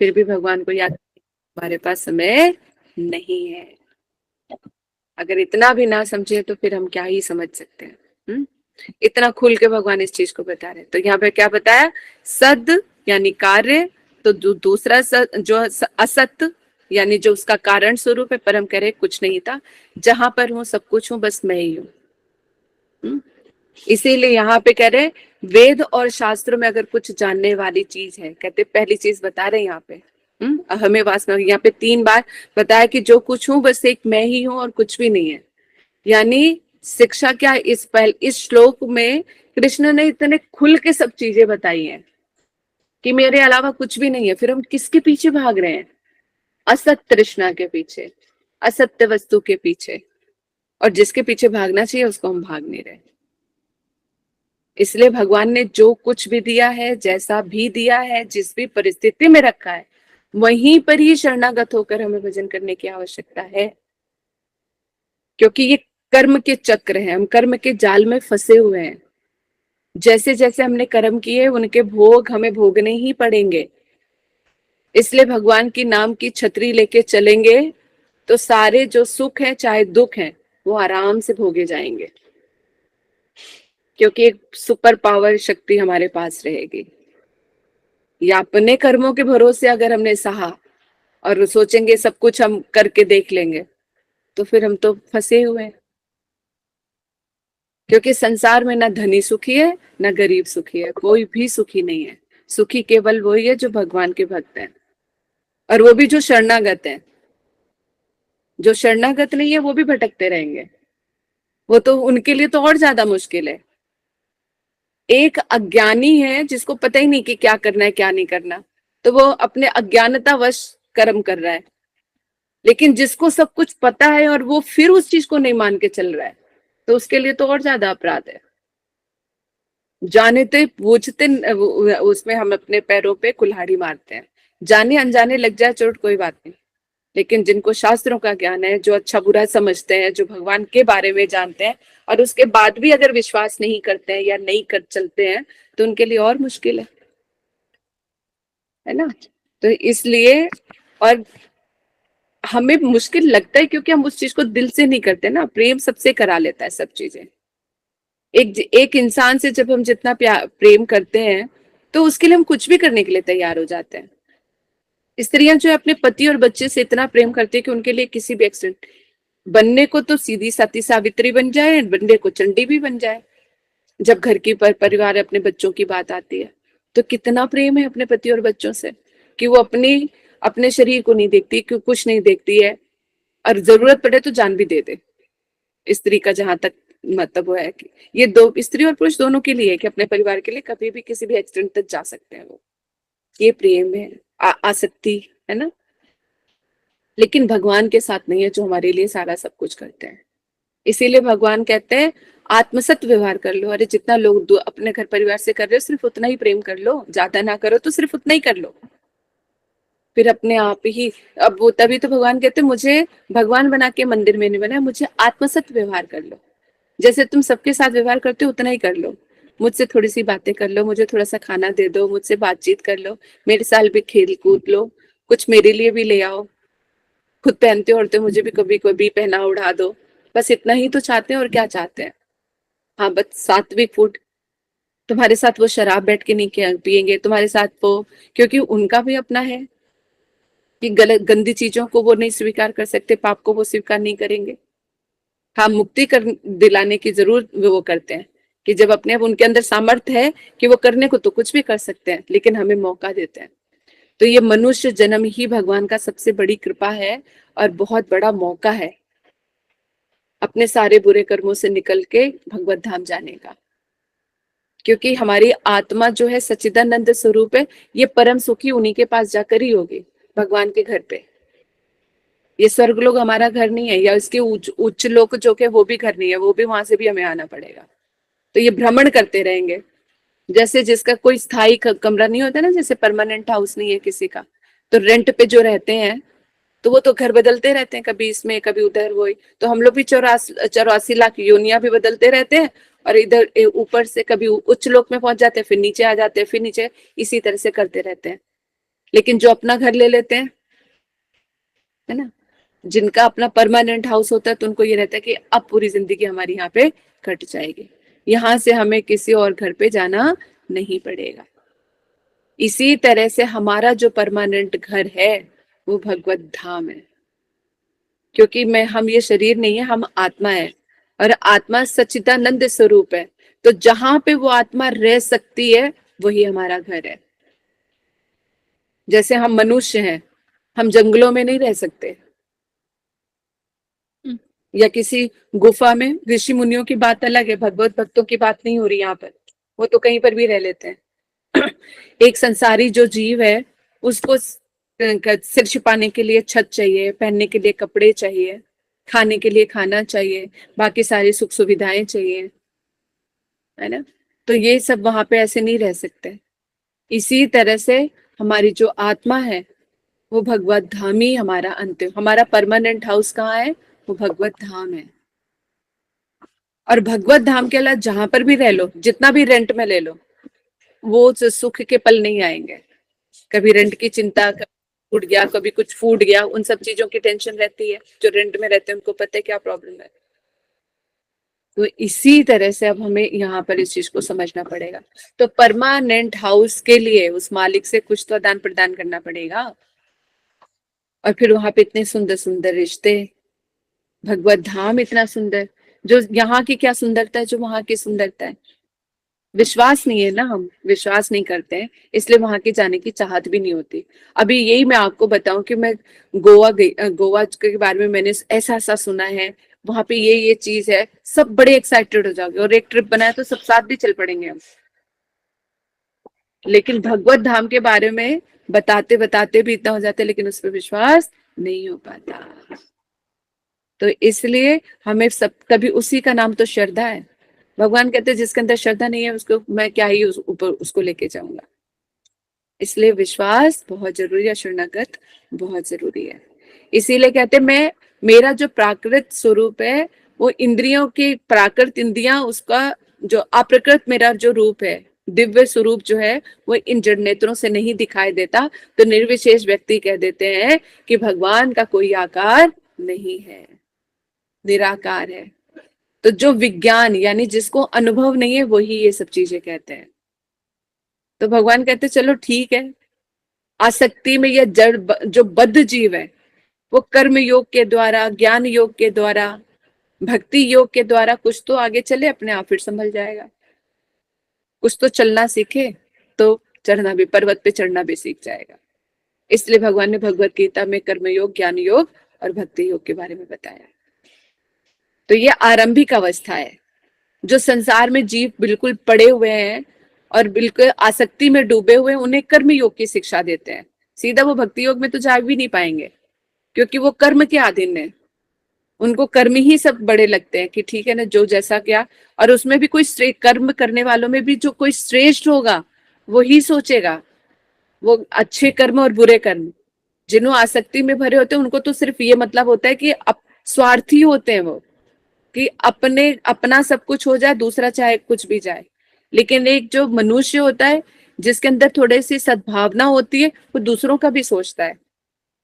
फिर भी भगवान को याद, हमारे पास समय नहीं है। अगर इतना भी ना समझे तो फिर हम क्या ही समझ सकते हैं। इतना खुल के भगवान इस चीज को बता रहे हैं। तो यहाँ पे क्या बताया? सद यानी कार्य, तो दूसरा जो असत यानी जो उसका कारण स्वरूप है, परम कह रहे कुछ नहीं था, जहां पर हूं सब कुछ हूं, बस मैं ही हूं। इसीलिए यहाँ पे कह रहे वेद और शास्त्रों में अगर कुछ जानने वाली चीज है, कहते पहली चीज बता रहे यहाँ पे हमें वासना, यहाँ पे 3 बार बताया कि जो कुछ हूं बस एक मैं ही हूं और कुछ भी नहीं है। यानी शिक्षा क्या, इस श्लोक में कृष्ण ने इतने खुल के सब चीजें बताई हैं कि मेरे अलावा कुछ भी नहीं है। फिर हम किसके पीछे भाग रहे हैं? असत तृष्णा के पीछे, असत्य वस्तु के पीछे, और जिसके पीछे भागना चाहिए उसको हम भाग नहीं रहे। इसलिए भगवान ने जो कुछ भी दिया है, जैसा भी दिया है, जिस भी परिस्थिति में रखा है, वहीं पर ही शरणागत होकर हमें भजन करने की आवश्यकता है। क्योंकि ये कर्म के चक्र हैं, हम कर्म के जाल में फंसे हुए हैं। जैसे जैसे हमने कर्म किए उनके भोग हमें भोगने ही पड़ेंगे। इसलिए भगवान की नाम की छतरी लेके चलेंगे तो सारे जो सुख है चाहे दुख है वो आराम से भोगे जाएंगे, क्योंकि एक सुपर पावर शक्ति हमारे पास रहेगी। या अपने कर्मों के भरोसे अगर हमने सहा और सोचेंगे सब कुछ हम करके देख लेंगे, तो फिर हम तो फंसे हुए हैं। क्योंकि संसार में ना धनी सुखी है ना गरीब सुखी है, कोई भी सुखी नहीं है। सुखी केवल वही है जो भगवान के भक्त हैं, और वो भी जो शरणागत हैं। जो शरणागत नहीं है वो भी भटकते रहेंगे, वो तो उनके लिए तो और ज्यादा मुश्किल है। एक अज्ञानी है जिसको पता ही नहीं कि क्या करना है क्या नहीं करना, तो वो अपने अज्ञानतावश कर्म कर रहा है। लेकिन जिसको सब कुछ पता है और वो फिर उस चीज को नहीं मान के चल रहा है, तो उसके लिए तो और ज्यादा अपराध है। जानते बूझते उसमें हम अपने पैरों पे कुल्हाड़ी मारते हैं। जाने अनजाने लग जाए चोट कोई बात नहीं, लेकिन जिनको शास्त्रों का ज्ञान है, जो अच्छा बुरा समझते हैं, जो भगवान के बारे में जानते हैं, और उसके बाद भी अगर विश्वास नहीं करते हैं या नहीं कर चलते हैं, तो उनके लिए और मुश्किल है ना। तो इसलिए, और हमें मुश्किल लगता है क्योंकि हम उस चीज को दिल से नहीं करते ना। प्रेम सबसे करा लेता है सब चीजें। एक इंसान से जब हम जितना प्रेम करते हैं, तो उसके लिए हम कुछ भी करने के लिए तैयार हो जाते हैं। स्त्रियां जो है अपने पति और बच्चे से इतना प्रेम करती है कि उनके लिए किसी भी एक्सीडेंट, बनने को तो सीधी साती सावित्री बन जाए, बनने को चंडी भी बन जाए। जब घर की परिवार अपने बच्चों की बात आती है, तो कितना प्रेम है अपने पति और बच्चों से, कि वो अपने शरीर को नहीं देखती, कि कुछ नहीं देखती है, और जरूरत पड़े तो जान भी दे दे। स्त्री का जहां तक मतलब वो है कि ये दो, स्त्री और पुरुष दोनों के लिए है, कि अपने परिवार के लिए कभी भी किसी भी एक्सीडेंट तक जा सकते हैं वो। ये प्रेम है, आसक्ति है ना। लेकिन भगवान के साथ नहीं है, जो हमारे लिए सारा सब कुछ करते हैं। इसीलिए भगवान कहते हैं आत्मसत व्यवहार कर लो। अरे जितना लोग अपने घर परिवार से कर रहे हो, सिर्फ उतना ही प्रेम कर लो, ज्यादा ना करो तो सिर्फ उतना ही कर लो, फिर अपने आप ही। अब वो तभी तो भगवान कहते हैं मुझे भगवान बना के मंदिर में नहीं बनाया, मुझे आत्मसत व्यवहार कर लो। जैसे तुम सबके साथ व्यवहार करते हो उतना ही कर लो। मुझसे थोड़ी सी बातें कर लो, मुझे थोड़ा सा खाना दे दो, मुझसे बातचीत कर लो, मेरे साथ भी खेल कूद लो, कुछ मेरे लिए भी ले आओ, खुद पहनते ओढ़ते मुझे भी कभी कभी पहना उड़ा दो। बस इतना ही तो चाहते हैं, और क्या चाहते हैं। हाँ, बस सात्विक फूड। तुम्हारे साथ वो शराब बैठ के नहीं पियेंगे, तुम्हारे साथ वो, क्योंकि उनका भी अपना है कि गलत गंदी चीजों को वो नहीं स्वीकार कर सकते, पाप को वो स्वीकार नहीं करेंगे। हाँ, मुक्ति कर दिलाने की जरूर वो करते हैं, कि जब अपने आप उनके अंदर सामर्थ्य है कि वो करने को तो कुछ भी कर सकते हैं, लेकिन हमें मौका देते हैं। तो ये मनुष्य जन्म ही भगवान का सबसे बड़ी कृपा है, और बहुत बड़ा मौका है अपने सारे बुरे कर्मों से निकल के भगवत धाम जाने का। क्योंकि हमारी आत्मा जो है सच्चिदानंद स्वरूप है, ये परम सुखी उन्हीं के पास जाकर ही होगी, भगवान के घर पे। ये स्वर्ग लोग हमारा घर नहीं है, या इसके उच्च लोक जो के वो भी घर नहीं है, वो भी वहां से भी हमें आना पड़ेगा। तो ये भ्रमण करते रहेंगे। जैसे जिसका कोई स्थायी कमरा नहीं होता ना, जैसे परमानेंट हाउस नहीं है किसी का, तो रेंट पे जो रहते हैं, तो वो तो घर बदलते रहते हैं, कभी इसमें कभी उधर। वो तो हम लोग भी 84 लाख योनियां भी बदलते रहते हैं, और इधर ऊपर से कभी उच्च लोक में पहुंच जाते हैं, फिर नीचे आ जाते हैं, फिर नीचे, इसी तरह से करते रहते हैं। लेकिन जो अपना घर ले लेते हैं, है ना, जिनका अपना परमानेंट हाउस होता है, तो उनको ये रहता है कि अब पूरी जिंदगी हमारी यहाँ पे कट जाएगी, यहाँ से हमें किसी और घर पे जाना नहीं पड़ेगा। इसी तरह से हमारा जो परमानेंट घर है वो भगवत धाम है। क्योंकि हम ये शरीर नहीं है, हम आत्मा है, और आत्मा सच्चिदानंद स्वरूप है। तो जहां पे वो आत्मा रह सकती है, वही हमारा घर है। जैसे हम मनुष्य हैं, हम जंगलों में नहीं रह सकते, या किसी गुफा में। ऋषि मुनियों की बात अलग है, भगवत भक्तों की बात नहीं हो रही यहाँ पर, वो तो कहीं पर भी रह लेते हैं। एक संसारी जो जीव है, उसको सिर छिपाने के लिए छत चाहिए, पहनने के लिए कपड़े चाहिए, खाने के लिए खाना चाहिए, बाकी सारी सुख सुविधाएं चाहिए, है ना। तो ये सब वहां पे ऐसे नहीं रह सकते। इसी तरह से हमारी जो आत्मा है, वो भगवत धाम ही हमारा अंतिम, हमारा परमानेंट हाउस कहाँ है, वो भगवत धाम है। और भगवत धाम के अलावा जहां पर भी रह लो, जितना भी रेंट में ले लो, वो सुख के पल नहीं आएंगे। कभी रेंट की चिंता, कभी फूट गया, कभी कुछ फूट गया, उन सब चीजों की टेंशन रहती है। जो रेंट में रहते हैं उनको पता है क्या प्रॉब्लम है। तो इसी तरह से अब हमें यहाँ पर इस चीज को समझना पड़ेगा। तो परमानेंट हाउस के लिए उस मालिक से कुछ तो आदान प्रदान करना पड़ेगा। और फिर वहां पे इतने सुंदर सुंदर रिश्ते, भगवत धाम इतना सुंदर, जो यहाँ की क्या सुंदरता है, जो वहां की सुंदरता है। विश्वास नहीं है ना, हम विश्वास नहीं करते हैं, इसलिए वहां की जाने की चाहत भी नहीं होती। अभी यही मैं आपको बताऊं कि मैं गोवा गई, गोवा के बारे में मैंने ऐसा ऐसा सुना है, वहां पे ये चीज है, सब बड़े एक्साइटेड हो जाओगे, और एक ट्रिप बनाया तो सब साथ भी चल पड़ेंगे हम। लेकिन भगवत धाम के बारे में बताते बताते भी इतना हो जाता है, लेकिन उस पर विश्वास नहीं हो पाता। तो इसलिए हमें सब, कभी उसी का नाम तो श्रद्धा है। भगवान कहते हैं जिसके अंदर श्रद्धा नहीं है उसको मैं क्या ही ऊपर उसको लेके जाऊंगा। इसलिए विश्वास बहुत जरूरी है, शरणागत बहुत जरूरी है। इसीलिए कहते हैं मैं, मेरा जो प्राकृत स्वरूप है वो इंद्रियों की प्राकृत इंद्रियां, उसका जो अप्रकृत मेरा जो रूप है, दिव्य स्वरूप जो है, वो इन जड़ नेत्रों से नहीं दिखाई देता। तो निर्विशेष व्यक्ति कह देते हैं कि भगवान का कोई आकार नहीं है, निराकार है। तो जो विज्ञान यानी जिसको अनुभव नहीं है वही ये सब चीजें कहते हैं। तो भगवान कहते चलो ठीक है, आसक्ति में यह जड़ जो बद्ध जीव है वो कर्म योग के द्वारा, ज्ञान योग के द्वारा, भक्ति योग के द्वारा कुछ तो आगे चले, अपने आप फिर संभल जाएगा। कुछ तो चलना सीखे तो चढ़ना भी, पर्वत पे चढ़ना भी सीख जाएगा। इसलिए भगवान ने भगवत गीता में कर्म योग, ज्ञान योग और भक्ति योग के बारे में बताया। तो ये आरंभिक अवस्था है। जो संसार में जीव बिल्कुल पड़े हुए हैं और बिल्कुल आसक्ति में डूबे हुए हैं, उन्हें कर्म योग की शिक्षा देते हैं। सीधा वो भक्ति योग में तो जा भी नहीं पाएंगे, क्योंकि वो कर्म के अधीन है। उनको कर्म ही सब बड़े लगते हैं कि ठीक है ना, जो जैसा क्या। और उसमें भी कोई कर्म करने वालों में भी जो कोई श्रेष्ठ होगा वो ही सोचेगा, वो अच्छे कर्म और बुरे कर्म। जिन्हों आसक्ति में भरे होते हैं उनको तो सिर्फ ये मतलब होता है कि स्वार्थी होते हैं वो, कि अपने अपना सब कुछ हो जाए, दूसरा चाहे कुछ भी जाए। लेकिन एक जो मनुष्य होता है जिसके अंदर थोड़ी सी सद्भावना होती है, वो दूसरों का भी सोचता है।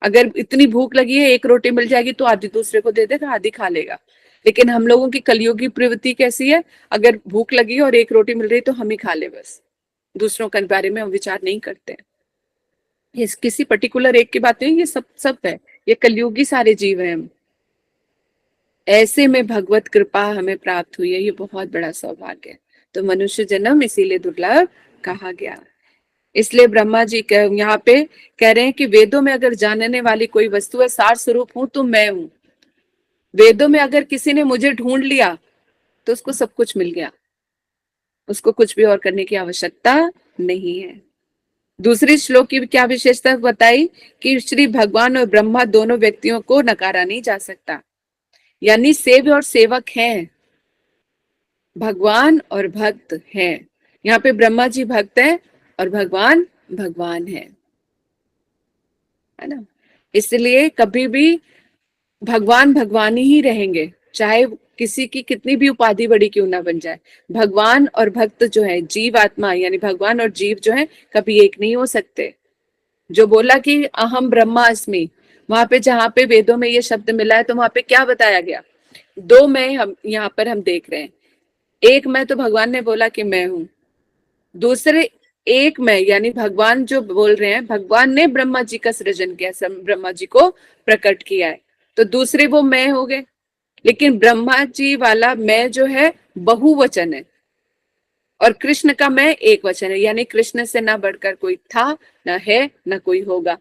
अगर इतनी भूख लगी है, एक रोटी मिल जाएगी तो आधी दूसरे को दे देगा, आधी खा लेगा। लेकिन हम लोगों की कलयुगी प्रवृत्ति कैसी है, अगर भूख लगी और एक रोटी मिल रही तो हम ही खा ले, बस दूसरों के बारे में हम विचार नहीं करते। ये किसी पर्टिकुलर एक की बात नहीं, ये सब सब है, ये कलयुगी सारे जीव हैं हम। ऐसे में भगवत कृपा हमें प्राप्त हुई है, ये बहुत बड़ा सौभाग्य है। तो मनुष्य जन्म इसीलिए दुर्लभ कहा गया। इसलिए ब्रह्मा जी यहाँ पे कह रहे हैं कि वेदों में अगर जानने वाली कोई वस्तु है, सार स्वरूप हूं तो मैं हूं। वेदों में अगर किसी ने मुझे ढूंढ लिया तो उसको सब कुछ मिल गया, उसको कुछ भी और करने की आवश्यकता नहीं है। दूसरी श्लोक की क्या विशेषता बताई कि श्री भगवान और ब्रह्मा दोनों व्यक्तियों को नकारा नहीं जा सकता, यानी सेव्य और सेवक हैं, भगवान और भक्त हैं। यहाँ पे ब्रह्मा जी भक्त हैं और भगवान भगवान है ना। इसलिए कभी भी भगवान भगवान ही रहेंगे, चाहे किसी की कितनी भी उपाधि बड़ी क्यों ना बन जाए। भगवान और भक्त जो है, जीव आत्मा यानी भगवान और जीव जो है, कभी एक नहीं हो सकते। जो बोला कि अहम ब्रह्मास्मि, वहां पे जहां पे वेदों में ये शब्द मिला है तो वहां पे क्या बताया गया, दो मैं हम यहाँ पर हम देख रहे हैं। एक मैं तो भगवान ने बोला कि मैं हूं, दूसरे एक मैं यानी भगवान जो बोल रहे हैं, भगवान ने ब्रह्मा जी का सृजन किया, ब्रह्मा जी को प्रकट किया है, तो दूसरे वो मैं हो गए। लेकिन ब्रह्मा जी वाला मैं जो है बहुवचन है और कृष्ण का मैं एक वचन है, यानी कृष्ण से ना बढ़कर कोई था, ना है, ना कोई होगा।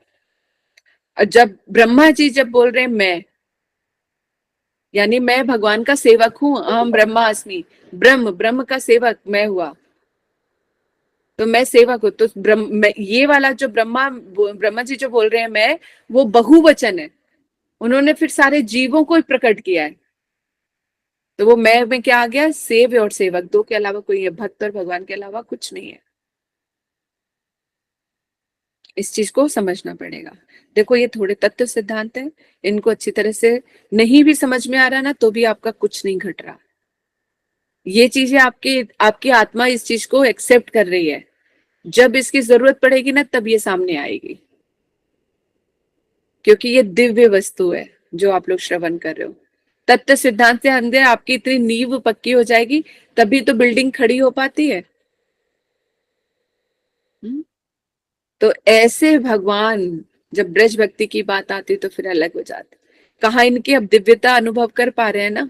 और जब ब्रह्मा जी जब बोल रहे हैं मैं, यानी मैं भगवान का सेवक हूं, अहम ब्रह्मास्मि, ब्रह्म ब्रह्म का सेवक मैं हुआ, तो मैं सेवक हूं। तो ये वाला जो ब्रह्मा जी जो बोल रहे हैं मैं, वो बहुवचन है। उन्होंने फिर सारे जीवों को प्रकट किया है। तो वो मैं में क्या आ गया, सेव्य और सेवक, दो के अलावा कोई है, भक्त और भगवान के अलावा कुछ नहीं है। इस चीज को समझना पड़ेगा। देखो ये थोड़े तत्व सिद्धांत हैं, इनको अच्छी तरह से नहीं भी समझ में आ रहा ना तो भी आपका कुछ नहीं घट रहा। ये चीजें आपकी आत्मा इस चीज को एक्सेप्ट कर रही है, जब इसकी जरूरत पड़ेगी ना तब ये सामने आएगी, क्योंकि ये दिव्य वस्तु है जो आप लोग श्रवण कर रहे हो। तत्व सिद्धांत से अंदर आपकी इतनी नींव पक्की हो जाएगी, तभी तो बिल्डिंग खड़ी हो पाती है। तो ऐसे भगवान, जब ब्रज भक्ति की बात आती तो फिर अलग हो जाती। कहाँ इनकी अब दिव्यता अनुभव कर पा रहे हैं ना,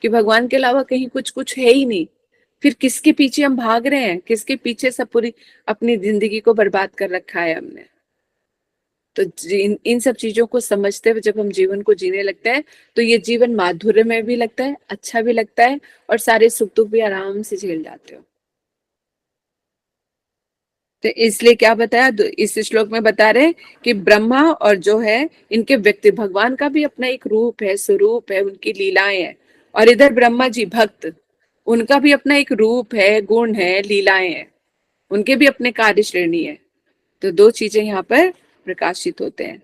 कि भगवान के अलावा कहीं कुछ कुछ है ही नहीं। फिर किसके पीछे हम भाग रहे हैं, किसके पीछे सब पूरी अपनी जिंदगी को बर्बाद कर रखा है हमने। तो इन सब चीजों को समझते हुए जब हम जीवन को जीने लगते हैं तो ये जीवन माधुर्य में भी लगता है, अच्छा भी लगता है, और सारे सुख दुख भी आराम से झेल जाते हो। तो इसलिए क्या बताया, इस श्लोक में बता रहे हैं कि ब्रह्मा और जो है इनके व्यक्ति, भगवान का भी अपना एक रूप है, स्वरूप है, उनकी लीलाएं हैं। और इधर ब्रह्मा जी भक्त, उनका भी अपना एक रूप है, गुण है, लीलाएं हैं, उनके भी अपने कार्य श्रेणी है। तो दो चीजें यहाँ पर प्रकाशित होते हैं।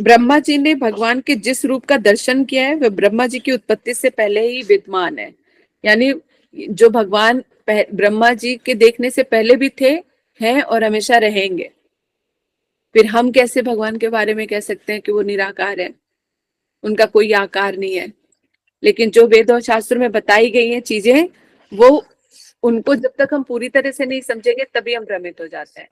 ब्रह्मा जी ने भगवान के जिस रूप का दर्शन किया है वह ब्रह्मा जी की उत्पत्ति से पहले ही विद्यमान है। यानी जो भगवान ब्रह्मा जी के देखने से पहले भी थे, हैं और हमेशा रहेंगे। फिर हम कैसे भगवान के बारे में कह सकते हैं कि वो निराकार है, उनका कोई आकार नहीं है। लेकिन जो वेद और शास्त्र में बताई गई हैं चीजें, वो उनको जब तक हम पूरी तरह से नहीं समझेंगे तभी हम भ्रमित हो जाते हैं।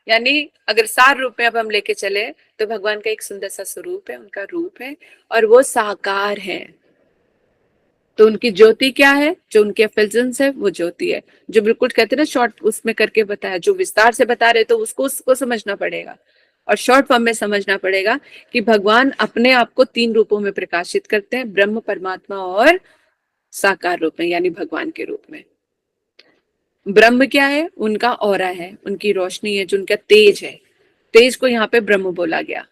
यानी अगर सार रूप में अब हम लेके चले तो भगवान का एक सुंदर सा स्वरूप है, उनका रूप है और वो साकार है। तो उनकी ज्योति क्या है, जो उनके एफिलियंस है वो ज्योति है। जो बिल्कुल कहते हैं ना शॉर्ट उसमें करके बताया, जो विस्तार से बता रहे तो उसको समझना पड़ेगा और शॉर्ट फॉर्म में समझना पड़ेगा कि भगवान अपने आप को तीन रूपों में प्रकाशित करते हैं, ब्रह्म, परमात्मा और साकार रूप में, यानी भगवान के रूप में। ब्रह्म क्या है, उनका ऑरा है, उनकी रोशनी है, जो उनका तेज है, तेज को यहाँ पे ब्रह्म बोला गया।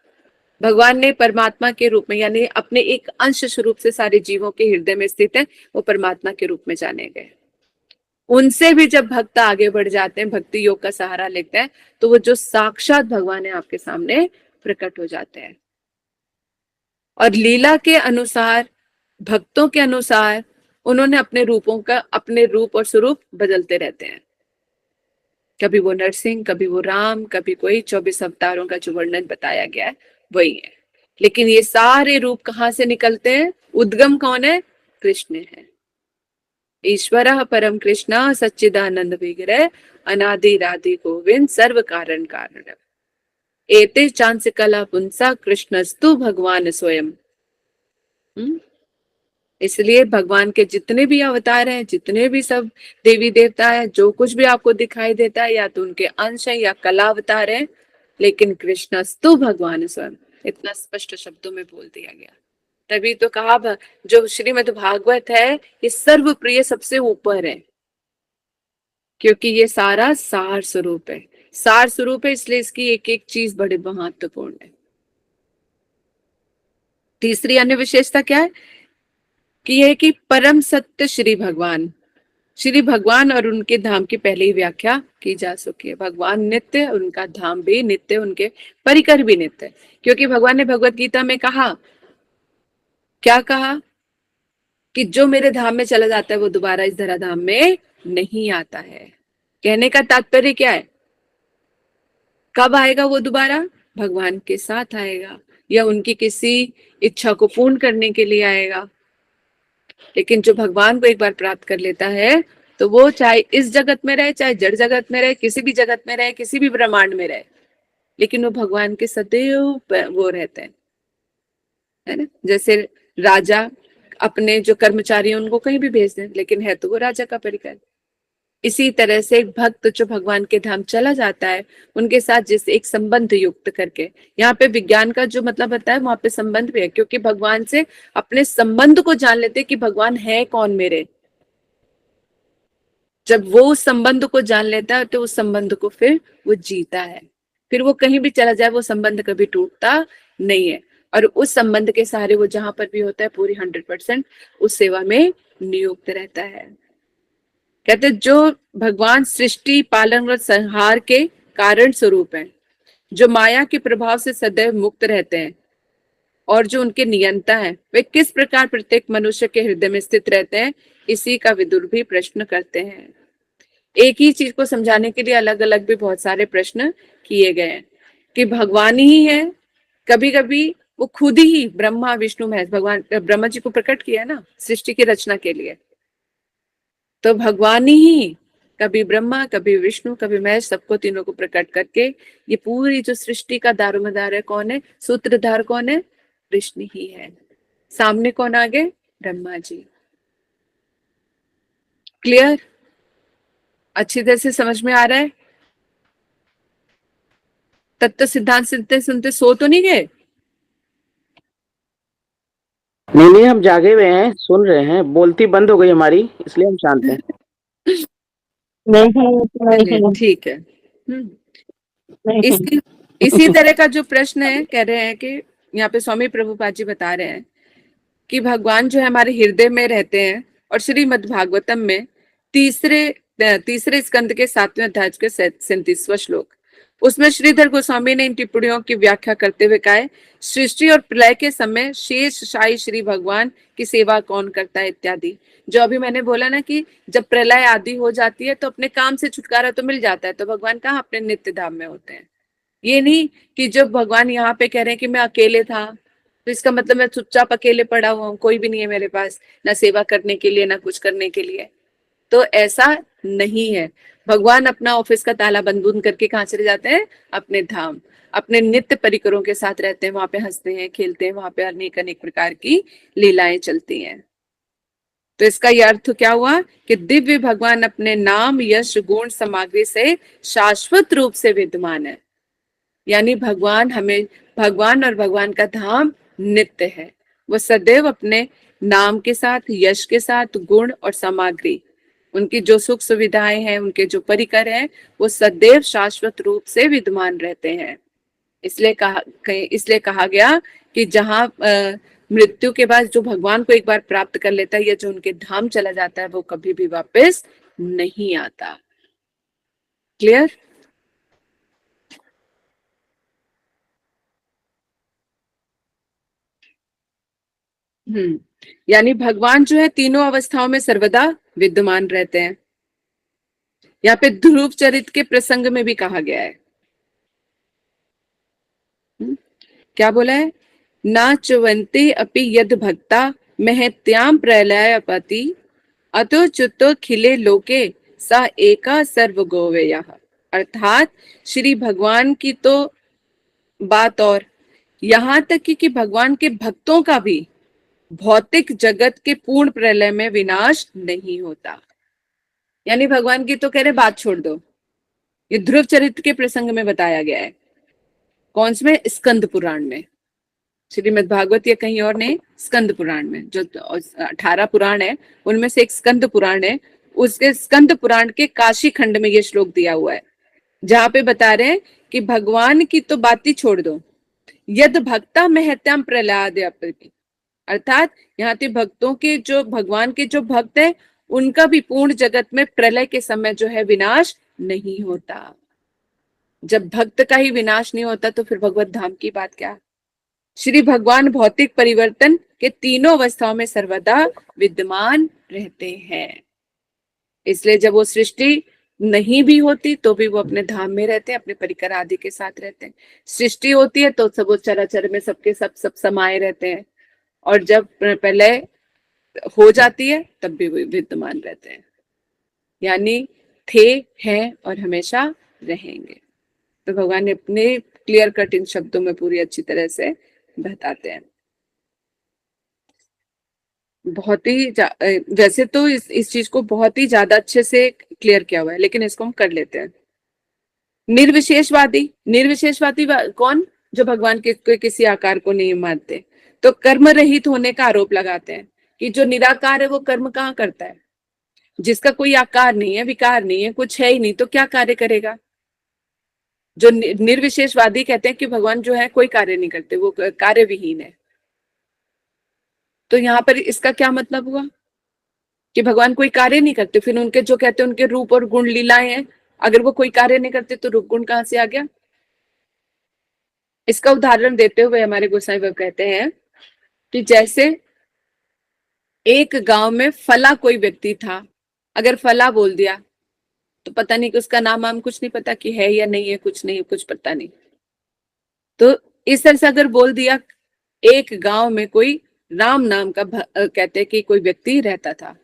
भगवान ने परमात्मा के रूप में, यानी अपने एक अंश स्वरूप से सारे जीवों के हृदय में स्थित है, वो परमात्मा के रूप में जाने गए। उनसे भी जब भक्त आगे बढ़ जाते हैं, भक्ति योग का सहारा लेते हैं, तो वो जो साक्षात भगवान है आपके सामने प्रकट हो जाते हैं। और लीला के अनुसार, भक्तों के अनुसार उन्होंने अपने रूपों का, अपने रूप और स्वरूप बदलते रहते हैं। कभी वो नरसिंह, कभी वो राम, कभी कोई 24 अवतारों का जो वर्णन बताया गया है वही है। लेकिन ये सारे रूप कहाँ से निकलते हैं, उद्गम कौन है, कृष्ण है। ईश्वर परम कृष्ण सच्चिदानंद विग्रह अनादिरादि गोविंद सर्व कारण कारण एते चांस कला पुंसा कृष्णस्तु भगवान स्वयं। इसलिए भगवान के जितने भी अवतार हैं, जितने भी सब देवी देवता है, जो कुछ भी आपको दिखाई देता है, या तो उनके अंश है या कला अवतार है, लेकिन कृष्णस्तु भगवान स्वयं, इतना स्पष्ट शब्दों में बोल दिया गया। तभी तो कहा जो श्रीमद् भागवत है ये सर्व प्रिय, सबसे ऊपर है, क्योंकि ये सारा सार स्वरूप है। सार स्वरूप है इसलिए इसकी एक एक चीज बड़ी महत्वपूर्ण है। तीसरी अन्य विशेषता क्या है कि यह कि परम सत्य श्री भगवान और उनके धाम की पहले ही व्याख्या की जा चुकी है। भगवान नित्य, उनका धाम भी नित्य, उनके परिकर भी नित्य। क्योंकि भगवान ने भगवत गीता में कहा, क्या कहा कि जो मेरे धाम में चला जाता है वो दोबारा इस धरा धाम में नहीं आता है। कहने का तात्पर्य क्या है, कब आएगा वो दोबारा, भगवान के साथ आएगा या उनकी किसी इच्छा को पूर्ण करने के लिए आएगा। लेकिन जो भगवान को एक बार प्राप्त कर लेता है तो वो चाहे इस जगत में रहे, चाहे जड़ जगत में रहे, किसी भी जगत में रहे, किसी भी ब्रह्मांड में रहे, लेकिन वो भगवान के सदैव वो रहते हैं, है ना। जैसे राजा अपने जो कर्मचारी उनको कहीं भी भेज दें, लेकिन है तो वो राजा का परिकर। इसी तरह से एक भक्त जो भगवान के धाम चला जाता है, उनके साथ जैसे एक संबंध युक्त करके, यहाँ पे विज्ञान का जो मतलब होता है वहां पे संबंध भी है, क्योंकि भगवान से अपने संबंध को जान लेते कि भगवान है कौन मेरे। जब वो उस संबंध को जान लेता है तो उस संबंध को फिर वो जीता है, फिर वो कहीं भी चला जाए वो संबंध कभी टूटता नहीं है। और उस संबंध के सहारे वो जहां पर भी होता है पूरी 100% उस सेवा में नियुक्त रहता है। कहते जो भगवान सृष्टि, पालन और संहार के कारण स्वरूप हैं, जो माया के प्रभाव से सदैव मुक्त रहते हैं और जो उनके नियंता है, वे किस प्रकार प्रत्येक मनुष्य के हृदय में स्थित रहते हैं, इसी का विदुर भी प्रश्न करते हैं। एक ही चीज को समझाने के लिए अलग अलग भी बहुत सारे प्रश्न किए गए हैं कि भगवान ही है। कभी कभी वो खुद ही ब्रह्मा विष्णु महेश, भगवान ब्रह्मा जी को प्रकट किया ना सृष्टि की रचना के लिए, तो भगवान ही कभी ब्रह्मा, कभी विष्णु, कभी महेश, सबको तीनों को प्रकट करके ये पूरी जो सृष्टि का दारोमदार है कौन है, सूत्रधार कौन है, कृष्ण ही है। सामने कौन आगे, ब्रह्मा जी। क्लियर, अच्छी तरह से समझ में आ रहा है। तत्व सिद्धांत सुनते सुनते सो तो नहीं गए। नहीं नहीं, हम जागे हुए हैं, सुन रहे हैं। बोलती बंद हो गई हमारी, इसलिए हम शांत हैं। नहीं चलिए ठीक है। नहीं इसी इसी तरह का जो प्रश्न है, कह रहे हैं कि यहाँ पे स्वामी प्रभुपाद जी बता रहे हैं कि भगवान जो है हमारे हृदय में रहते हैं, और श्रीमद् भागवतम में तीसरे तीसरे स्कंद के 7वें अध्याय के 37वां श्लोक, उसमें श्रीधर गोस्वामी ने इन टिप्पणियों की व्याख्या करते हुए कहा है, सृष्टि और प्रलय के समय शेष शाही श्री भगवान की सेवा कौन करता है इत्यादि। जो अभी मैंने बोला ना कि जब प्रलय आदि हो जाती है तो अपने काम से छुटकारा तो मिल जाता है, तो भगवान कहाँ अपने नित्य धाम में होते हैं। ये नहीं कि जब भगवान यहाँ पे कह रहे हैं कि मैं अकेले था, तो इसका मतलब मैं चुपचाप अकेले पड़ा हुआ हूँ, कोई भी नहीं है मेरे पास, ना सेवा करने के लिए ना कुछ करने के लिए। तो ऐसा नहीं है। भगवान अपना ऑफिस का ताला बंद बंद करके कहाँ चले जाते हैं? अपने धाम, अपने नित्य परिकरों के साथ रहते हैं, वहां पे हंसते हैं, खेलते हैं, वहां पे अनेक अनेक प्रकार की लीलाएं चलती हैं। तो इसका यह अर्थ क्या हुआ कि दिव्य भगवान अपने नाम, यश, गुण, सामग्री से शाश्वत रूप से विद्यमान है। यानी भगवान और भगवान का धाम नित्य है। वो सदैव अपने नाम के साथ, यश के साथ, गुण और सामग्री, उनकी जो सुख सुविधाएं हैं, उनके जो परिकर हैं, वो सदैव शाश्वत रूप से विद्यमान रहते हैं। इसलिए कहा गया कि जहां मृत्यु के बाद जो भगवान को एक बार प्राप्त कर लेता है या जो उनके धाम चला जाता है, वो कभी भी वापस नहीं आता। क्लियर? यानी भगवान जो है तीनों अवस्थाओं में सर्वदा विद्यमान रहते हैं। यहाँ पे ध्रुव चरित्र के प्रसंग में भी कहा गया है। क्या बोला है? ना चुवंते अपि यद भक्ता महत्याम प्रलयपति अतो च्युतो खिले लोके सा एका सर्व गोवेयः। अर्थात श्री भगवान की तो बात, और यहाँ तक कि भगवान के भक्तों का भी भौतिक जगत के पूर्ण प्रलय में विनाश नहीं होता। यानी भगवान की तो कह रहे बात छोड़ दो, ये ध्रुव चरित्र के प्रसंग में बताया गया है। कौन से में? स्कंद पुराण में, श्रीमद् भागवत या कहीं और नहीं, स्कंद पुराण में। जो 18 पुराण है उनमें से एक स्कंद पुराण है, उसके स्कंद पुराण के काशी खंड में ये श्लोक दिया हुआ है, जहां पे बता रहे हैं कि भगवान की तो बात ही छोड़ दो, यद भक्ता महत्याम प्रहलाद, अर्थात यहाँ के भक्तों के, जो भगवान के जो भक्त है, उनका भी पूर्ण जगत में प्रलय के समय जो है विनाश नहीं होता। जब भक्त का ही विनाश नहीं होता तो फिर भगवत धाम की बात क्या? श्री भगवान भौतिक परिवर्तन के तीनों अवस्थाओं में सर्वदा विद्यमान रहते हैं। इसलिए जब वो सृष्टि नहीं भी होती तो भी वो अपने धाम में रहते हैं, अपने परिकर आदि के साथ रहते हैं। सृष्टि होती है तो सब वो चराचर में सबके सब समाये रहते हैं, और जब प्रलय हो जाती है तब भी वो विद्यमान रहते हैं। यानी थे, हैं और हमेशा रहेंगे। तो भगवान ने अपने क्लियर कट इन शब्दों में पूरी अच्छी तरह से बताते हैं। बहुत ही वैसे तो इस चीज को बहुत ही ज्यादा अच्छे से क्लियर किया हुआ है, लेकिन इसको हम कर लेते हैं। निर्विशेषवादी कौन? जो भगवान के किसी आकार को नहीं मानते, तो कर्म रहित होने का आरोप लगाते हैं कि जो निराकार है वो कर्म कहाँ करता है? जिसका कोई आकार नहीं है, विकार नहीं है, कुछ है ही नहीं, तो क्या कार्य करेगा? जो निर्विशेषवादी कहते हैं कि भगवान जो है कोई कार्य नहीं करते, वो कार्य विहीन है। तो यहाँ पर इसका क्या मतलब हुआ कि भगवान कोई कार्य नहीं करते? फिर उनके जो कहते हैं उनके रूप और गुण लीलाएं हैं, अगर वो कोई कार्य नहीं करते तो रूप गुण कहां से आ गया? इसका उदाहरण देते हुए हमारे गोसाई बाबा कहते हैं कि जैसे एक गांव में फला कोई व्यक्ति था, अगर फला बोल दिया तो पता नहीं कि उसका नाम हम कुछ नहीं पता कि है या नहीं है, कुछ नहीं, कुछ पता नहीं। तो इस तरह से अगर बोल दिया, एक गांव में कोई राम नाम का कहते कि कोई व्यक्ति रहता था।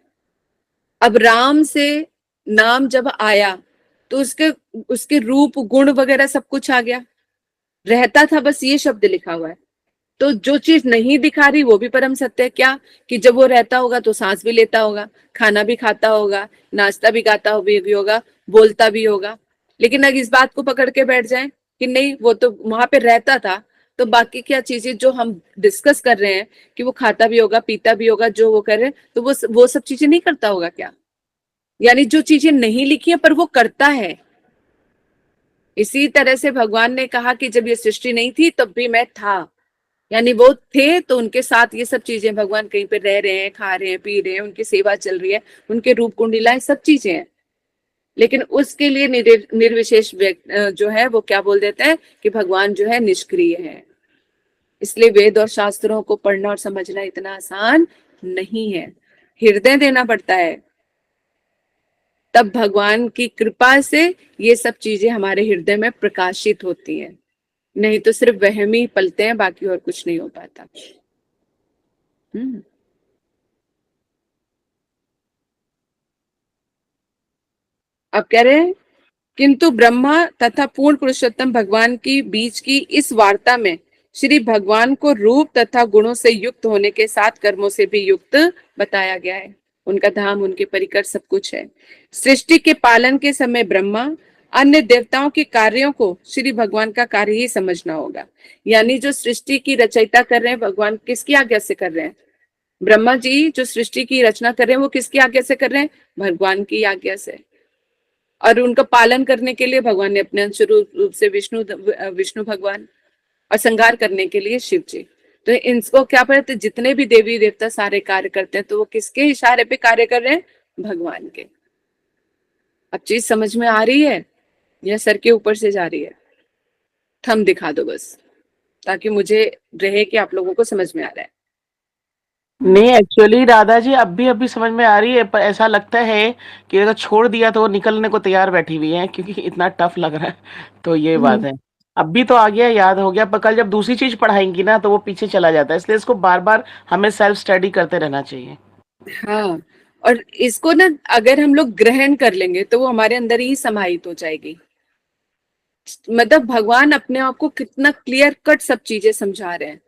अब राम से नाम जब आया तो उसके रूप गुण वगैरह सब कुछ आ गया। रहता था बस ये शब्द लिखा हुआ है, तो जो चीज नहीं दिखा रही वो भी परम सत्य है। क्या? कि जब वो रहता होगा तो सांस भी लेता होगा, खाना भी खाता होगा, नाश्ता भी खाता भी होगा, बोलता भी होगा। लेकिन अगर इस बात को पकड़ के बैठ जाए कि नहीं वो तो वहां पे रहता था, तो बाकी क्या चीजें जो हम डिस्कस कर रहे हैं कि वो खाता भी होगा, पीता भी होगा, जो वो कर रहे हैं, तो वो सब चीजें नहीं करता होगा क्या? यानी जो चीजें नहीं लिखी है पर वो करता है। इसी तरह से भगवान ने कहा कि जब ये सृष्टि नहीं थी तब भी मैं था, यानी वो थे तो उनके साथ ये सब चीजें, भगवान कहीं पे रह रहे हैं, खा रहे हैं, पी रहे हैं, उनकी सेवा चल रही है, उनके रूप कुंडलाएं सब चीजें हैं। लेकिन उसके लिए निर्विशेष जो है वो क्या बोल देते हैं कि भगवान जो है निष्क्रिय है। इसलिए वेद और शास्त्रों को पढ़ना और समझना इतना आसान नहीं है, हृदय देना पड़ता है, तब भगवान की कृपा से ये सब चीजें हमारे हृदय में प्रकाशित होती हैं। नहीं तो सिर्फ वहम ही पलते हैं, बाकी और कुछ नहीं हो पाता। अब कह रहे हैं किंतु ब्रह्मा तथा पूर्ण पुरुषोत्तम भगवान की बीच की इस वार्ता में श्री भगवान को रूप तथा गुणों से युक्त होने के साथ कर्मों से भी युक्त बताया गया है। उनका धाम, उनके परिकर सब कुछ है। सृष्टि के पालन के समय ब्रह्मा अन्य देवताओं के कार्यों को श्री भगवान का कार्य ही समझना होगा। यानी जो सृष्टि की रचयिता कर रहे हैं भगवान, किसकी आज्ञा से कर रहे हैं? ब्रह्मा जी जो सृष्टि की रचना कर रहे हैं वो किसकी आज्ञा से कर रहे हैं? भगवान की आज्ञा से। और उनका पालन करने के लिए भगवान ने अपने अंश रूप से विष्णु भगवान, और संहार करने के लिए शिव जी। तो इनको क्या पता, जितने भी देवी देवता सारे कार्य करते हैं तो वो किसके इशारे पे कार्य कर रहे हैं? भगवान के। अब चीज समझ में आ रही है या सर के ऊपर से जा रही है? थंब दिखा दो बस, ताकि मुझे रहे कि आप लोगों को समझ में आ रहा है। नहीं, एक्चुअली राधा जी अभी समझ में आ रही है, पर ऐसा लगता है कि अगर छोड़ दिया तो वो निकलने को तैयार बैठी हुई है, क्योंकि इतना टफ लग रहा है। तो ये बात है। अभी तो आ गया, याद हो गया, पर कल जब दूसरी चीज पढ़ाएंगी ना तो वो पीछे चला जाता है, इसलिए इसको बार बार हमें सेल्फ स्टडी करते रहना चाहिए। हाँ, और इसको ना अगर हम लोग ग्रहण कर लेंगे तो वो हमारे अंदर ही समाहित हो जाएगी। मतलब भगवान अपने आप को कितना क्लियर कट सब चीजें समझा रहे हैं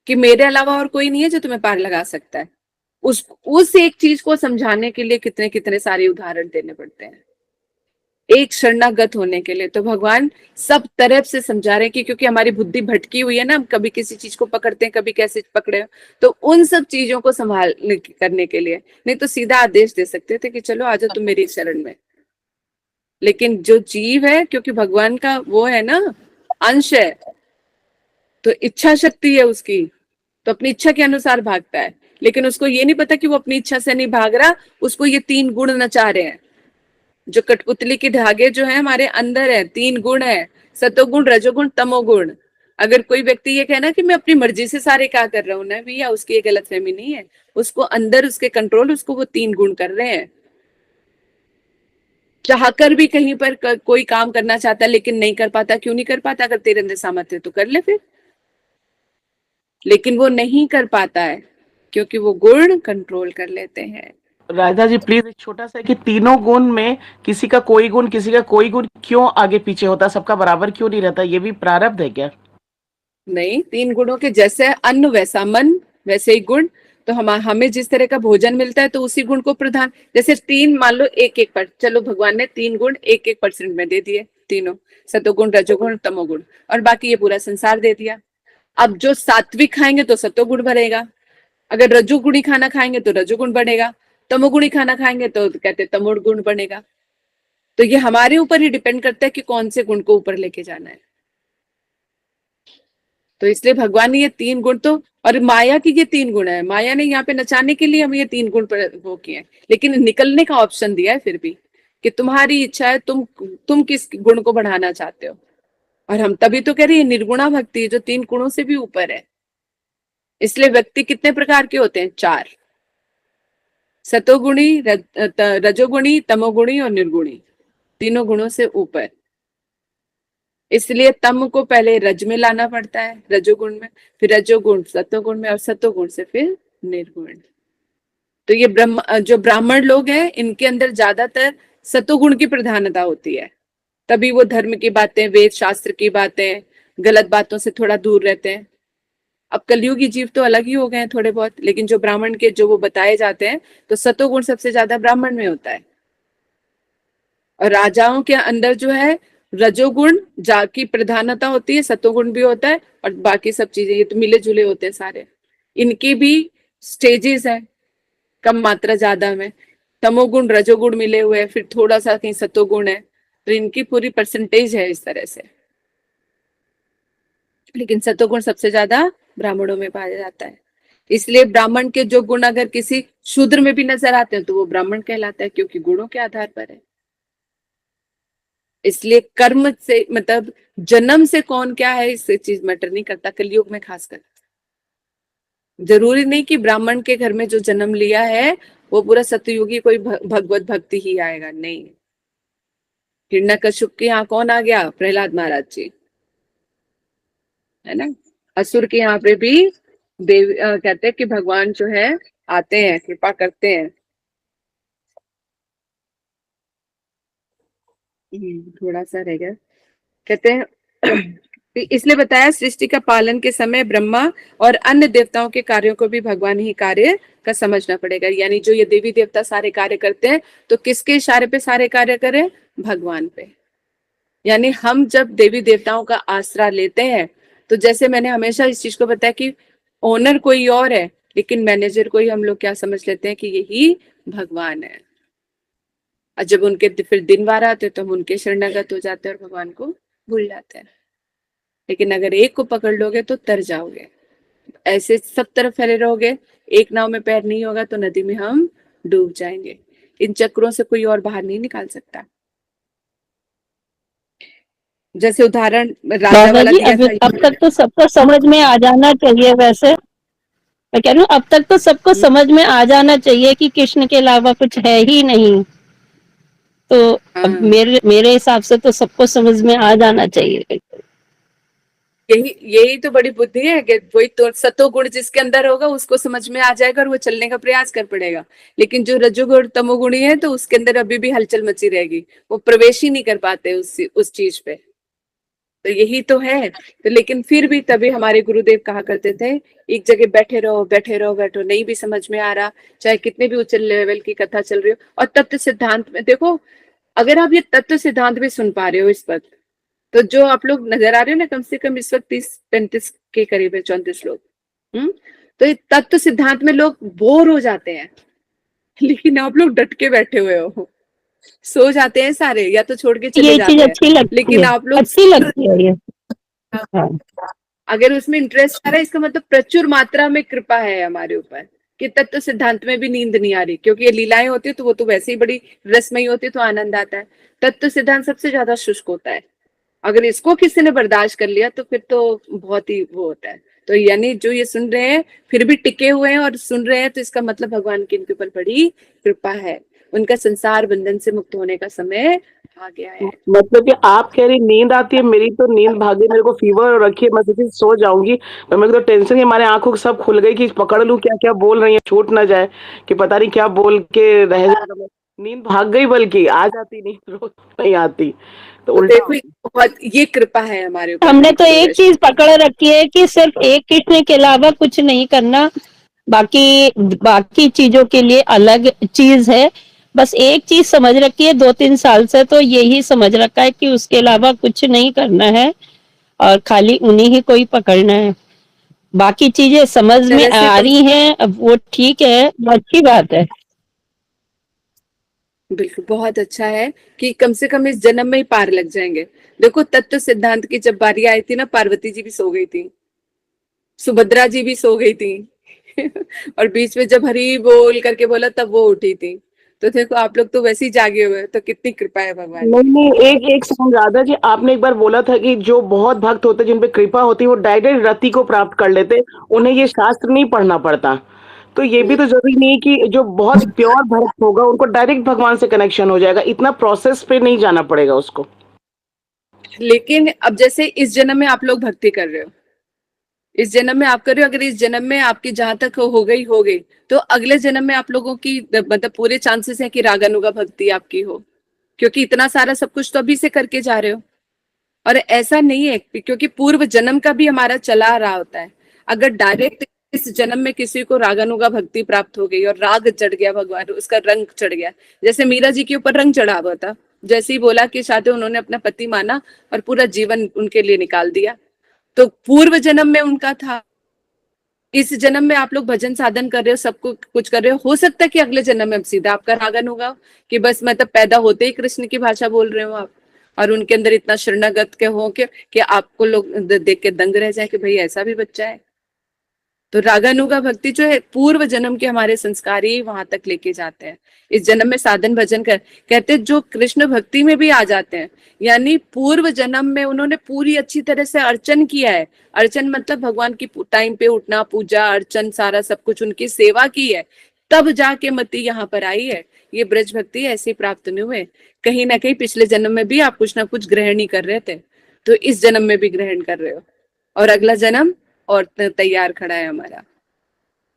कि मेरे अलावा और कोई नहीं है जो तुम्हें पार लगा सकता है। उस एक चीज को समझाने के लिए कितने कितने सारे उदाहरण देने पड़ते हैं, एक शरणागत होने के लिए। तो भगवान सब तरफ से समझा रहे हैं कि क्योंकि हमारी बुद्धि भटकी हुई है ना, हम कभी किसी चीज को पकड़ते हैं, कभी कैसे पकड़े हो, तो उन सब चीजों को संभाल करने के लिए। नहीं तो सीधा आदेश दे सकते थे कि चलो आ जाओ तुम मेरी शरण में। लेकिन जो जीव है, क्योंकि भगवान का वो है ना, अंश है, तो इच्छा शक्ति है उसकी, तो अपनी इच्छा के अनुसार भागता है। लेकिन उसको ये नहीं पता कि वो अपनी इच्छा से नहीं भाग रहा, उसको ये 3 गुण नचा रहे हैं। जो कठपुतली के धागे जो है हमारे अंदर है, 3 गुण है, सतोगुण, रजोगुण, तमोगुण। अगर कोई व्यक्ति ये कहना कि मैं अपनी मर्जी से सारे क्या कर रहा हूं ना भैया, उसकी ये गलतफहमी नहीं है। उसको अंदर उसके कंट्रोल, उसको वो 3 गुण कर रहे हैं। चाहकर भी कहीं पर कोई काम करना चाहता है लेकिन नहीं कर पाता। क्यों नहीं कर पाता? अगर तेरे अंदर सामर्थ्य तो कर ले फिर। लेकिन वो नहीं कर पाता है क्योंकि वो गुण कंट्रोल कर लेते हैं। राधा जी प्लीज एक छोटा सा, कि तीनों गुण में किसी का कोई गुण, किसी का कोई गुण क्यों आगे पीछे होता, सबका बराबर क्यों नहीं रहता? ये भी प्रारब्ध है क्या? नहीं, 3 गुणों के जैसे अन्न वैसा मन, वैसे ही गुण। तो हमें जिस तरह का भोजन मिलता है तो उसी गुण को प्रधान, जैसे 3 मान लो 1-1 पर, चलो भगवान ने 3 गुण 1-1% में दे दिए तीनों, सतोगुण, रजोगुण, तमोगुण, और बाकी ये पूरा संसार दे दिया। अब जो सात्विक खाएंगे तो सतोगुण बढ़ेगा, अगर रजोगुणी खाना खाएंगे तो रजोगुण बढ़ेगा, तमोगुणी खाना खाएंगे तो कहते तमोगुण बढ़ेगा। तो ये हमारे ऊपर ही डिपेंड करता है कि कौन से गुण को ऊपर लेके जाना है। तो इसलिए भगवान ने ये 3 गुण तो, और माया की ये 3 गुण है, माया ने यहाँ पे नचाने के लिए हम ये 3 गुण पर वो किए हैं, लेकिन निकलने का ऑप्शन दिया है फिर भी कि तुम्हारी इच्छा है, तुम किस गुण को बढ़ाना चाहते हो। और हम तभी तो कह रहे हैं निर्गुणा भक्ति जो 3 गुणों से भी ऊपर है। इसलिए व्यक्ति कितने प्रकार के होते हैं? 4, सतोगुणी, रजोगुणी, तमोगुणी और निर्गुणी, तीनों गुणों से ऊपर। इसलिए तम को पहले रज में लाना पड़ता है, रजोगुण में, फिर रजोगुण सतोगुण में, और सतोगुण से फिर निर्गुण। तो ये जो ब्राह्मण लोग हैं इनके अंदर ज्यादातर सतोगुण की प्रधानता होती है, तभी वो धर्म की बातें, वेद शास्त्र की बातें, गलत बातों से थोड़ा दूर रहते हैं। अब कलयुगी जीव तो अलग ही हो गए हैं थोड़े बहुत, लेकिन जो ब्राह्मण के जो वो बताए जाते हैं तो सतोगुण सबसे ज्यादा ब्राह्मण में होता है। और राजाओं के अंदर जो है रजोगुण की प्रधानता होती है, सतोगुण भी होता है, और बाकी सब चीजें ये तो मिले जुले होते हैं सारे। इनकी भी स्टेजेस है, कम मात्रा ज्यादा में। तमोगुण रजोगुण मिले हुए हैं, फिर थोड़ा सा कहीं सतोगुण है, तो इनकी पूरी परसेंटेज है इस तरह से। लेकिन सतोगुण सबसे ज्यादा ब्राह्मणों में पाया जाता है। इसलिए ब्राह्मण के जो गुण अगर किसी शूद्र में भी नजर आते हैं तो वो ब्राह्मण कहलाता है, क्योंकि गुणों के आधार पर है। इसलिए कर्म से मतलब जन्म से कौन क्या है इससे चीज मैटर नहीं करता, कलयुग में खासकर। जरूरी नहीं कि ब्राह्मण के घर में जो जन्म लिया है वो पूरा सतयुगी कोई भगवत भक्ति ही आएगा, नहीं। हिरण्यकश्यप के यहाँ कौन आ गया? प्रहलाद महाराज जी, है ना। असुर के यहाँ पे भी देव कहते हैं कि भगवान जो है आते हैं, कृपा करते हैं। थोड़ा सा रह गया। कहते हैं इसलिए बताया सृष्टि का पालन के समय ब्रह्मा और अन्य देवताओं के कार्यों को भी भगवान ही कार्य का समझना पड़ेगा। यानी जो ये देवी देवता सारे कार्य करते हैं तो किसके इशारे पे सारे कार्य करें? भगवान पे। यानी हम जब देवी देवताओं का आसरा लेते हैं तो जैसे मैंने हमेशा इस चीज को बताया कि ओनर कोई और है, लेकिन मैनेजर को ही हम लोग क्या समझ लेते हैं कि यही भगवान है। और जब उनके फिर दिन वार आते तो हम उनके शरणागत हो जाते हैं और भगवान को भूल जाते हैं। लेकिन अगर एक को पकड़ लोगे तो तर जाओगे, ऐसे सब तरफ फैले रहोगे, एक नाव में पैर नहीं होगा तो नदी में हम डूब जाएंगे। इन चक्रों से कोई और बाहर नहीं निकाल सकता। जैसे उदाहरण राजा वाला दादाजी दिया था। अब तक तो सबको समझ में आ जाना चाहिए। वैसे मैं कह रही हूँ अब तक तो सबको समझ में आ जाना चाहिए कि कृष्ण के अलावा कुछ है ही नहीं। तो अब मेरे हिसाब से तो सबको समझ में आ जाना चाहिए। यही तो बड़ी बुद्धि है कि वही तो सतोगुण जिसके अंदर होगा उसको समझ में आ जाएगा और वो चलने का प्रयास कर पड़ेगा। लेकिन जो रजोगुण तमोगुणी है तो उसके अंदर अभी भी हलचल मची रहेगी, वो प्रवेश ही नहीं कर पाते उस चीज पे। तो यही तो है। तो लेकिन फिर भी तभी हमारे गुरुदेव कहा करते थे, एक जगह बैठे रहो बैठे रहो बैठो, नहीं भी समझ में आ रहा, चाहे कितने भी उच्च लेवल की कथा चल रही हो। और तत्व सिद्धांत में देखो, अगर आप ये तत्व सिद्धांत भी सुन पा रहे हो इस वक्त, तो जो आप लोग नजर आ रहे हो ना, कम से कम इस वक्त 30-35 के करीब है, 34 लोग। तो ये तत्व सिद्धांत में लोग बोर हो जाते हैं, लेकिन आप लोग डट के बैठे हुए हो। सो जाते हैं सारे या तो छोड़ के चले ये चीज जाते अच्छी हैं, लगती लेकिन है, आप लोग अच्छी लगती है ये। हाँ। अगर उसमें इंटरेस्ट आ रहा है, इसका मतलब प्रचुर मात्रा में कृपा है हमारे ऊपर कि तत्व सिद्धांत में भी नींद नहीं आ रही, क्योंकि ये लीलाएं होती है तो वो तो वैसे ही बड़ी रसमयी होती है, तो आनंद आता है। तत्व सिद्धांत सबसे ज्यादा शुष्क होता है। अगर इसको किसी ने बर्दाश्त कर लिया तो फिर तो बहुत ही वो होता है। तो यानी जो ये सुन रहे हैं फिर भी टिके हुए हैं और सुन रहे हैं, तो इसका मतलब भगवान की इनके ऊपर बड़ी कृपा है, उनका संसार बंधन से मुक्त होने का समय आ गया है। मतलब कि आप कह रही नींद आती है, मेरी तो नींद भागी, मेरे को फीवर हो रखी है, मैं सोची सो जाऊंगी, पर मेरे को तो टेंशन है, हमारे आंखों सब खुल गई कि पकड़ लूं क्या क्या बोल रही है, छूट ना जाए कि पता नहीं क्या बोल के रह जाए। नींद भाग गई, बल्कि आ जाती नींद, रोज नहीं आती, तो उल्टा देखो बहुत ये कृपा है हमारे ऊपर। हमने तो एक चीज पकड़ रखी है कि सिर्फ एक कृष्ण के अलावा कुछ नहीं करना, बाकी चीजों के लिए अलग चीज है। बस एक चीज समझ रखी है 2-3 साल से, तो यही समझ रखा है कि उसके अलावा कुछ नहीं करना है और खाली उन्हीं ही को ही पकड़ना है। बाकी चीजें समझ में आ रही हैं, अब वो ठीक है, अच्छी बात है। बिल्कुल, बहुत अच्छा है कि कम से कम इस जन्म में ही पार लग जाएंगे। देखो तत्व सिद्धांत की जब बारी आई थी ना, पार्वती जी भी सो गई थी, सुभद्रा जी भी सो गई थी और बीच में जब हरि बोल करके बोला तब वो उठी थी। तो देखो आप लोग तो वैसे ही जागे हुए, तो कितनी कृपा है भगवान की। नहीं, एक सेकंड राधा जी, आपने एक बार बोला था कि जो बहुत भक्त होते, जिन पे कृपा होती है, वो डायरेक्ट रति को प्राप्त कर लेते, उन्हें ये शास्त्र नहीं पढ़ना पड़ता। तो ये भी तो जरूरी नहीं है कि जो बहुत प्योर भक्त होगा उनको डायरेक्ट भगवान से कनेक्शन हो जाएगा, इतना प्रोसेस पे नहीं जाना पड़ेगा उसको। लेकिन अब जैसे इस जन्म में आप लोग भक्ति कर रहे हो, इस जन्म में आप कर रहे हो, अगर इस जन्म में आपकी जहां तक हो गई, तो अगले जन्म में आप लोगों की मतलब पूरे चांसेस हैं कि रागानुगा भक्ति आपकी हो, क्योंकि इतना सारा सब कुछ तो अभी से करके जा रहे हो। और ऐसा नहीं है, क्योंकि पूर्व जन्म का भी हमारा चला रहा होता है। अगर डायरेक्ट इस जन्म में किसी को रागानुगा भक्ति प्राप्त हो गई और राग चढ़ गया, भगवान उसका रंग चढ़ गया, जैसे मीरा जी के ऊपर रंग चढ़ा हुआ था, जैसे ही बोला कि शायद उन्होंने अपना पति माना और पूरा जीवन उनके लिए निकाल दिया, तो पूर्व जन्म में उनका था इस जन्म में आप लोग भजन साधन कर रहे हो, सब कुछ कर रहे हो सकता है कि अगले जन्म में अब सीधा आपका रागन होगा कि बस मतलब पैदा होते ही कृष्ण की भाषा बोल रहे हो आप, और उनके अंदर इतना शरणागत के हो कि आपको लोग देख के दंग रह जाए कि भाई ऐसा भी बच्चा है। तो रागानुगा भक्ति जो है पूर्व जन्म के हमारे संस्कार ही वहां तक लेके जाते हैं। इस जन्म में साधन भजन कर कहते हैं जो कृष्ण भक्ति में भी आ जाते हैं, यानी पूर्व जन्म में उन्होंने पूरी अच्छी तरह से अर्चन किया है। अर्चन मतलब भगवान की टाइम पे उठना, पूजा अर्चन सारा सब कुछ उनकी सेवा की है, तब जाके मति यहाँ पर आई है। ये ब्रज भक्ति ऐसे प्राप्त नहीं हुए, कहीं ना कहीं पिछले जन्म में भी आप कुछ ना कुछ ग्रहण ही कर रहे थे, तो इस जन्म में भी ग्रहण कर रहे हो, और अगला जन्म और तैयार खड़ा है हमारा।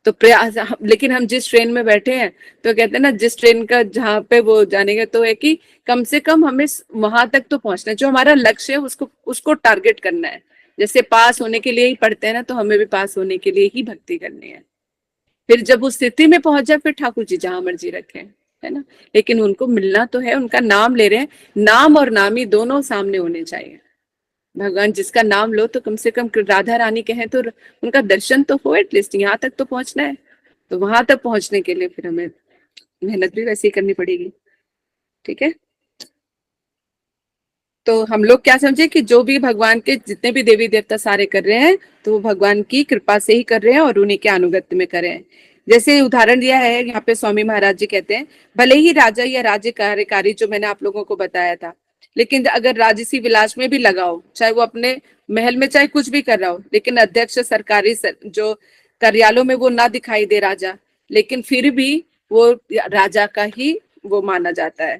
तो प्रयास लेकिन हम जिस ट्रेन में बैठे हैं तो कहते हैं ना, जिस ट्रेन का जहाँ पे वो जाने का तो है कि कम से कम हमें वहां तक तो पहुंचना है, जो हमारा लक्ष्य है उसको टारगेट करना है। जैसे पास होने के लिए ही पढ़ते हैं ना, तो हमें भी पास होने के लिए ही भक्ति करनी है। फिर जब उस स्थिति में पहुंच जाए फिर ठाकुर जी जहां मर्जी रखें, है ना, लेकिन उनको मिलना तो है, उनका नाम ले रहे हैं, नाम और नामी दोनों सामने होने चाहिए। भगवान जिसका नाम लो तो कम से कम राधा रानी कहें तो उनका दर्शन तो हो, एटलीस्ट यहाँ तक तो पहुंचना है। तो वहां तक पहुंचने के लिए फिर हमें मेहनत भी वैसे ही करनी पड़ेगी। ठीक है, तो हम लोग क्या समझे कि जो भी भगवान के जितने भी देवी देवता सारे कर रहे हैं तो वो भगवान की कृपा से ही कर रहे हैं और उन्हीं के अनुगत्य में कर रहे हैं। जैसे उदाहरण दिया है यहाँ पे स्वामी महाराज जी कहते हैं, भले ही राजा या राज्य कार्यकारी जो मैंने आप लोगों को बताया था, लेकिन अगर राजसी विलास में भी लगाओ, चाहे वो अपने महल में चाहे कुछ भी कर रहा हो, लेकिन अध्यक्ष सरकारी जो कार्यालयों में वो ना दिखाई दे राजा, लेकिन फिर भी वो राजा का ही वो माना जाता है।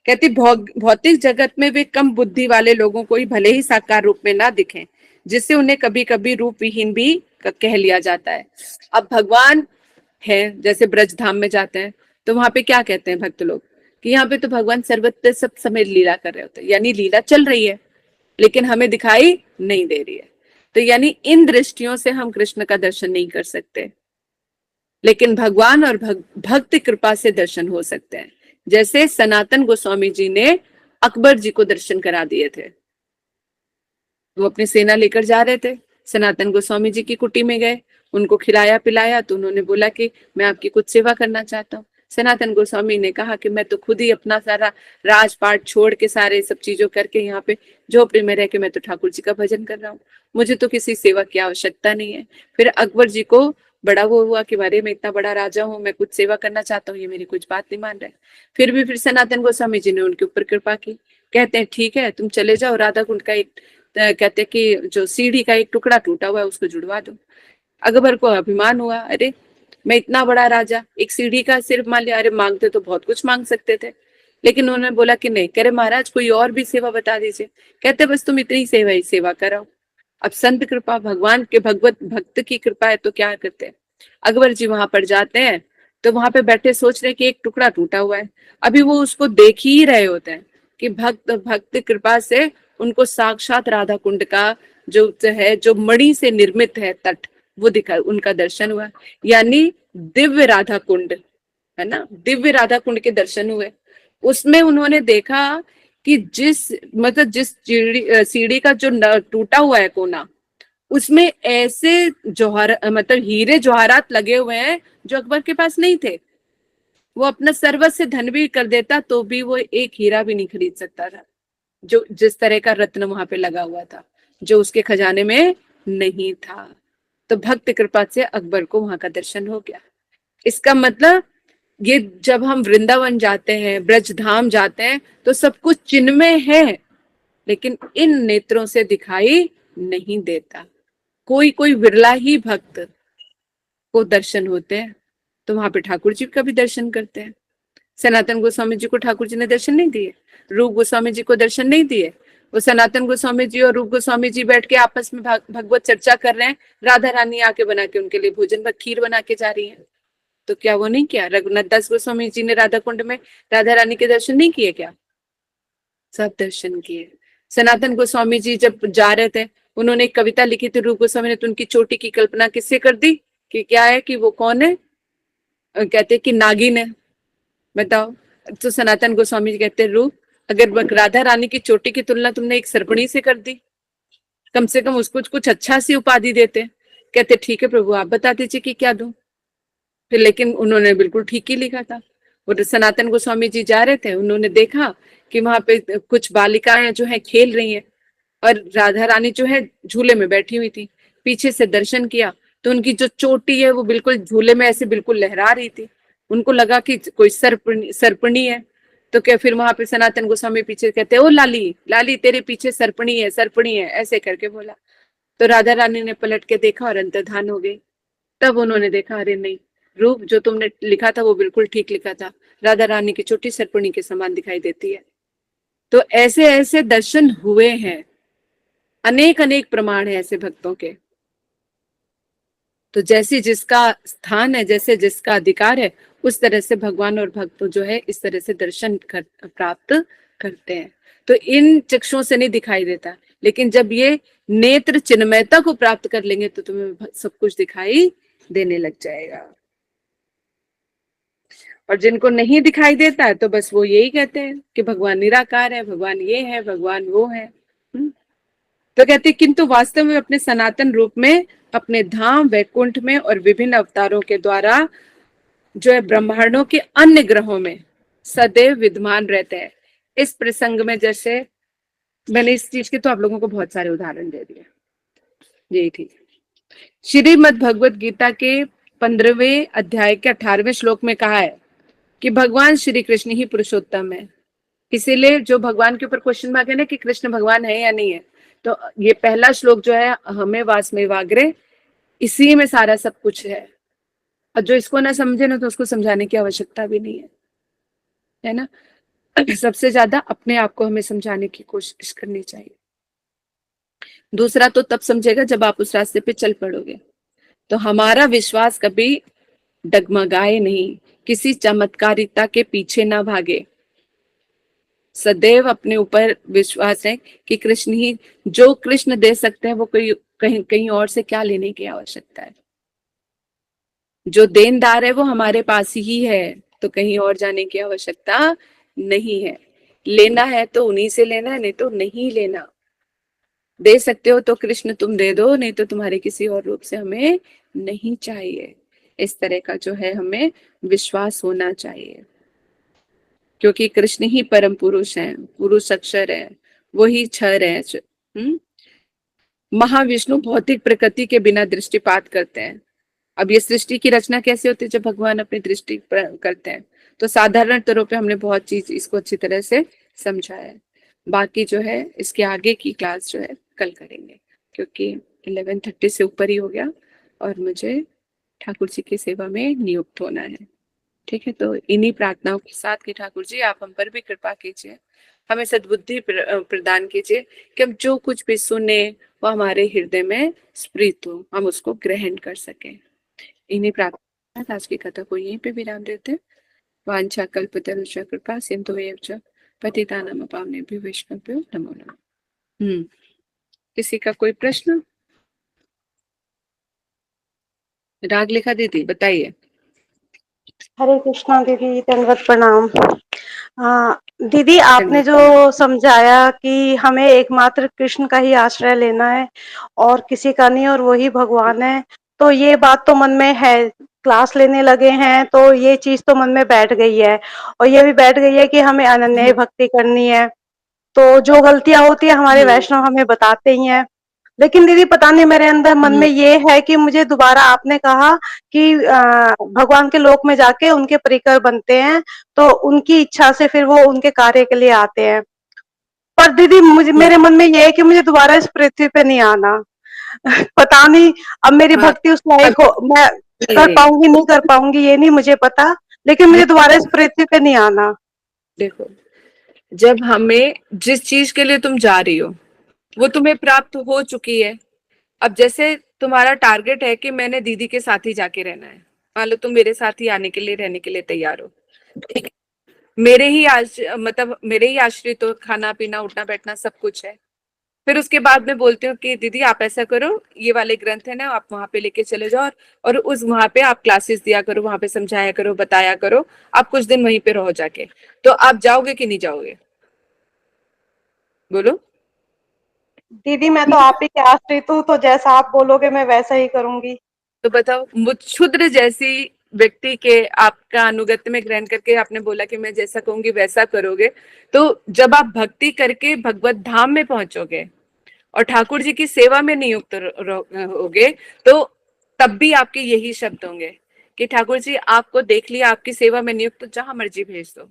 कहती भौतिक जगत में वे कम बुद्धि वाले लोगों को ही भले ही साकार रूप में ना दिखें, जिससे उन्हें कभी कभी रूप विहीन भी कह लिया जाता है। अब भगवान है, जैसे ब्रज धाम में जाते हैं तो वहां पे क्या कहते हैं भक्त लोग कि यहाँ पे तो भगवान सर्वत्र सब समय लीला कर रहे होते हैं, यानी लीला चल रही है लेकिन हमें दिखाई नहीं दे रही है। तो यानी इन दृष्टियों से हम कृष्ण का दर्शन नहीं कर सकते, लेकिन भगवान और भक्त कृपा से दर्शन हो सकते हैं। जैसे सनातन गोस्वामी जी ने अकबर जी को दर्शन करा दिए थे। वो अपनी सेना लेकर जा रहे थे, सनातन गोस्वामी जी की कुटी में गए, उनको खिलाया पिलाया, तो उन्होंने बोला कि मैं आपकी कुछ सेवा करना चाहता हूँ। सनातन गोस्वामी ने कहा कि मैं तो खुद ही अपना सारा राजपाट छोड़ के सारे सब चीजों करके यहाँ पे झोपड़ी में रह के मैं तो ठाकुर जी का भजन कर रहा हूँ, मुझे तो किसी सेवा की आवश्यकता नहीं है। फिर अकबर जी को बड़ा वो हुआ कि बारे में इतना बड़ा राजा हूँ, मैं कुछ सेवा करना चाहता हूँ, ये मेरी कुछ बात नहीं मान रहे। फिर सनातन गोस्वामी जी ने उनके ऊपर कृपा की, कहते हैं ठीक है तुम चले जाओ, राधा कुंड का एक कहते हैं कि जो सीढ़ी का एक टुकड़ा टूटा हुआ है उसको जुड़वा दो। अकबर को अभिमान हुआ, अरे मैं इतना बड़ा राजा, एक सीढ़ी का सिर्फ मान लिया, अरे मांगते तो बहुत कुछ मांग सकते थे, लेकिन उन्होंने बोला कि नहीं, कह रहे महाराज कोई और भी सेवा बता दीजिए। कहते बस तुम इतनी सेवा ही सेवा कराओ। अब संत कृपा, भगवान के भगवत भक्त की कृपा है तो क्या करते हैं, अकबर जी वहां पर जाते हैं तो वहां पे बैठे सोच रहे कि एक टुकड़ा टूटा हुआ है, अभी वो उसको देख ही रहे होते हैं कि भक्त कृपा से उनको साक्षात राधा कुंड का जो है, जो मणि से निर्मित है तट, वो दिखा, उनका दर्शन हुआ। यानी दिव्य राधा कुंड है ना, दिव्य राधा कुंड के दर्शन हुए। उसमें उन्होंने देखा कि जिस सीढ़ी का जो टूटा हुआ है कोना, उसमें ऐसे जौहर मतलब हीरे जवाहरात लगे हुए हैं जो अकबर के पास नहीं थे। वो अपना सर्वस्व धन भी कर देता तो भी वो एक हीरा भी नहीं खरीद सकता था, जो जिस तरह का रत्न वहां पे लगा हुआ था, जो उसके खजाने में नहीं था। तो भक्त कृपा से अकबर को वहां का दर्शन हो गया। इसका मतलब ये जब हम वृंदावन जाते हैं, ब्रज धाम जाते हैं, तो सब कुछ चिन्मय है, लेकिन इन नेत्रों से दिखाई नहीं देता। कोई कोई विरला ही भक्त को दर्शन होते हैं, तो वहां पे ठाकुर जी का भी दर्शन करते हैं। सनातन गोस्वामी जी को ठाकुर जी ने दर्शन नहीं दिए, रूप गोस्वामी जी को दर्शन नहीं दिए। वो सनातन गोस्वामी जी और रूप गोस्वामी जी बैठ के आपस में भगवत चर्चा कर रहे हैं, राधा रानी आके बना के उनके लिए भोजन खीर बना के जा रही है, तो क्या वो नहीं किया? रघुनाथ दास गोस्वामी जी ने राधा कुंड में राधा रानी के दर्शन नहीं किए क्या? सब दर्शन किए। सनातन गोस्वामी जी जब जा रहे थे, उन्होंने एक कविता लिखी थी रूप गोस्वामी ने, तो उनकी चोटी की कल्पना किससे कर दी कि क्या है कि वो कौन है, कहते कि नागिन है, बताओ। तो सनातन गोस्वामी जी कहते रूप, अगर राधा रानी की चोटी की तुलना तुमने एक सर्पणी से कर दी, कम से कम उसको कुछ अच्छा सी उपाधि देते। कहते ठीक है प्रभु, आप बता दीजिए कि क्या दूं। फिर लेकिन उन्होंने बिल्कुल ठीक ही लिखा था। वो सनातन गोस्वामी जी जा रहे थे, उन्होंने देखा कि वहां पे कुछ बालिकाएं जो है खेल रही हैं और राधा रानी जो है झूले में बैठी हुई थी। पीछे से दर्शन किया तो उनकी जो चोटी है वो बिल्कुल झूले में ऐसे बिल्कुल लहरा रही थी। उनको लगा कि कोई सर्पणी है। तो क्या फिर वहां पे सनातन गोस्वामी पीछे कहते, ओ लाली लाली तेरे पीछे सर्पणी है, ऐसे करके बोला। तो राधा रानी ने पलट के देखा और अंतर्धान हो गई। तब उन्होंने देखा, अरे नहीं, रूप जो तुमने लिखा था वो बिल्कुल ठीक लिखा था। राधा रानी की छोटी सर्पणी के समान दिखाई देती है। तो ऐसे ऐसे दर्शन हुए हैं, अनेक अनेक प्रमाण है ऐसे भक्तों के। तो जैसी जिसका स्थान है, जैसे जिसका अधिकार है, उस तरह से भगवान और भक्त जो है इस तरह से प्राप्त करते हैं। तो इन चक्षुओं से नहीं दिखाई देता, लेकिन जब ये नेत्र चिन्मयता को प्राप्त कर लेंगे तो तुम्हें सब कुछ दिखाई देने लग जाएगा। और जिनको नहीं दिखाई देता है तो बस वो यही कहते हैं कि भगवान निराकार है, भगवान ये है, भगवान वो है। तो कहते हैं किंतु वास्तव में अपने सनातन रूप में, अपने धाम वैकुंठ में और विभिन्न अवतारों के द्वारा जो है ब्रह्मांडों के अन्य ग्रहों में सदैव विद्यमान रहते हैं। इस प्रसंग में जैसे मैंने इस चीज के तो आप लोगों को बहुत सारे उदाहरण दे दिए। यही ठीक। श्रीमद् भगवत गीता के 15वें अध्याय के 18वें श्लोक में कहा है कि भगवान श्री कृष्ण ही पुरुषोत्तम है। इसीलिए जो भगवान के ऊपर क्वेश्चन मार्क है ना कि कृष्ण भगवान है या नहीं है, तो ये पहला श्लोक जो है हमें वास्मे वाग्रे, इसी में सारा सब कुछ है। और जो इसको ना समझे ना तो उसको समझाने की आवश्यकता भी नहीं है ना। सबसे ज्यादा अपने आप को हमें समझाने की कोशिश करनी चाहिए। दूसरा तो तब समझेगा जब आप उस रास्ते पे चल पड़ोगे। तो हमारा विश्वास कभी डगमगाए नहीं, किसी चमत्कारिता के पीछे ना भागे। सदैव अपने ऊपर विश्वास है कि कृष्ण ही, जो कृष्ण दे सकते हैं वो कोई कहीं कहीं और से क्या लेने की आवश्यकता है। जो देनदार है वो हमारे पास ही है, तो कहीं और जाने की आवश्यकता नहीं है। लेना है तो उन्हीं से लेना है, नहीं तो नहीं लेना। दे सकते हो तो कृष्ण तुम दे दो, नहीं तो तुम्हारे किसी और रूप से हमें नहीं चाहिए। इस तरह का जो है हमें विश्वास होना चाहिए, क्योंकि कृष्ण ही परम पुरुष है, पुरुष अक्षर है, वही क्षर है। महाविष्णु भौतिक प्रकृति के बिना दृष्टिपात करते हैं। अब ये सृष्टि की रचना कैसे होती है, जब भगवान अपनी दृष्टि करते हैं। तो साधारण तौर पे हमने बहुत चीज इसको अच्छी तरह से समझा है। बाकी जो है इसके आगे की क्लास जो है कल करेंगे, क्योंकि 11:30 से ऊपर ही हो गया और मुझे ठाकुर जी की सेवा में नियुक्त होना है। ठीक है, तो इन्हीं प्रार्थनाओं के साथ कि ठाकुर जी आप हम पर भी कृपा कीजिए, हमें सद्बुद्धि प्रदान कीजिए कि हम जो कुछ भी सुने वो हमारे हृदय में स्फुरित हो, हम उसको ग्रहण कर सकें। इन्हीं प्रार्थना आज की कथा को यहीं पे विराम देते हैं। वांछा कल्पतरुश्च कृपा सिंधु एव च पतितानां पावनेभ्यो वैष्णवेभ्यो नमो नमः। किसी का कोई प्रश्न? राग लिखा दीदी, बताइए। हरे कृष्णा दीदी, दंडवत प्रणाम। दीदी आपने धन्यवाद। जो समझाया कि हमें एकमात्र कृष्ण का ही आश्रय लेना है और किसी का नहीं, और वही भगवान है, तो ये बात तो मन में है। क्लास लेने लगे हैं तो ये चीज तो मन में बैठ गई है, और ये भी बैठ गई है कि हमें अनन्य भक्ति करनी है। तो जो गलतियां होती है हमारे वैष्णव हमें बताते ही हैं। लेकिन दीदी पता नहीं मेरे अंदर मन में ये है कि मुझे दोबारा, आपने कहा कि भगवान के लोक में जाके उनके परिकर बनते हैं, तो उनकी इच्छा से फिर वो उनके कार्य के लिए आते हैं। पर दीदी मुझे, मेरे मन में ये है कि मुझे दोबारा इस पृथ्वी पे नहीं आना। पता नहीं अब मेरी हाँ, भक्ति उस लायक हो, मैं कर नहीं, पाऊंगी नहीं कर पाऊंगी ये नहीं मुझे पता, लेकिन मुझे दोबारा इस पृथ्वी पे नहीं आना। देखो, जब हमें जिस चीज के लिए तुम जा रही हो वो तुम्हें प्राप्त हो चुकी है। अब जैसे तुम्हारा टारगेट है कि मैंने दीदी के साथ ही जाके रहना है, मान लो तुम मेरे साथ ही आने के लिए, रहने के लिए तैयार हो, ठीक है? मतलब मेरे ही आश्रित हो, खाना पीना उठना बैठना सब कुछ है। फिर उसके बाद मैं बोलती हूँ कि दीदी आप ऐसा करो, ये वाले ग्रंथ है ना, आप वहां पे लेके चले जाओ और उस वहां पे आप क्लासेस दिया करो, वहां पे समझाया करो, बताया करो, आप कुछ दिन वहीं पे रहो जाके। तो आप जाओगे कि नहीं जाओगे? बोलो। दीदी मैं तो आप ही के आश्रित हूँ, तो जैसा आप बोलोगे मैं वैसा ही करूंगी। तो बताओ, मुझ क्षुद्र जैसी व्यक्ति के आपका अनुगत्य में ग्रहण करके आपने बोला कि मैं जैसा कहूंगी वैसा करोगे, तो जब आप भक्ति करके भगवत धाम में पहुंचोगे और ठाकुर जी की सेवा में नियुक्त होगे, तो तब भी आपके यही शब्द होंगे कि ठाकुर जी आपको देख लिया, आपकी सेवा में नियुक्त, तो जहां मर्जी भेज दो।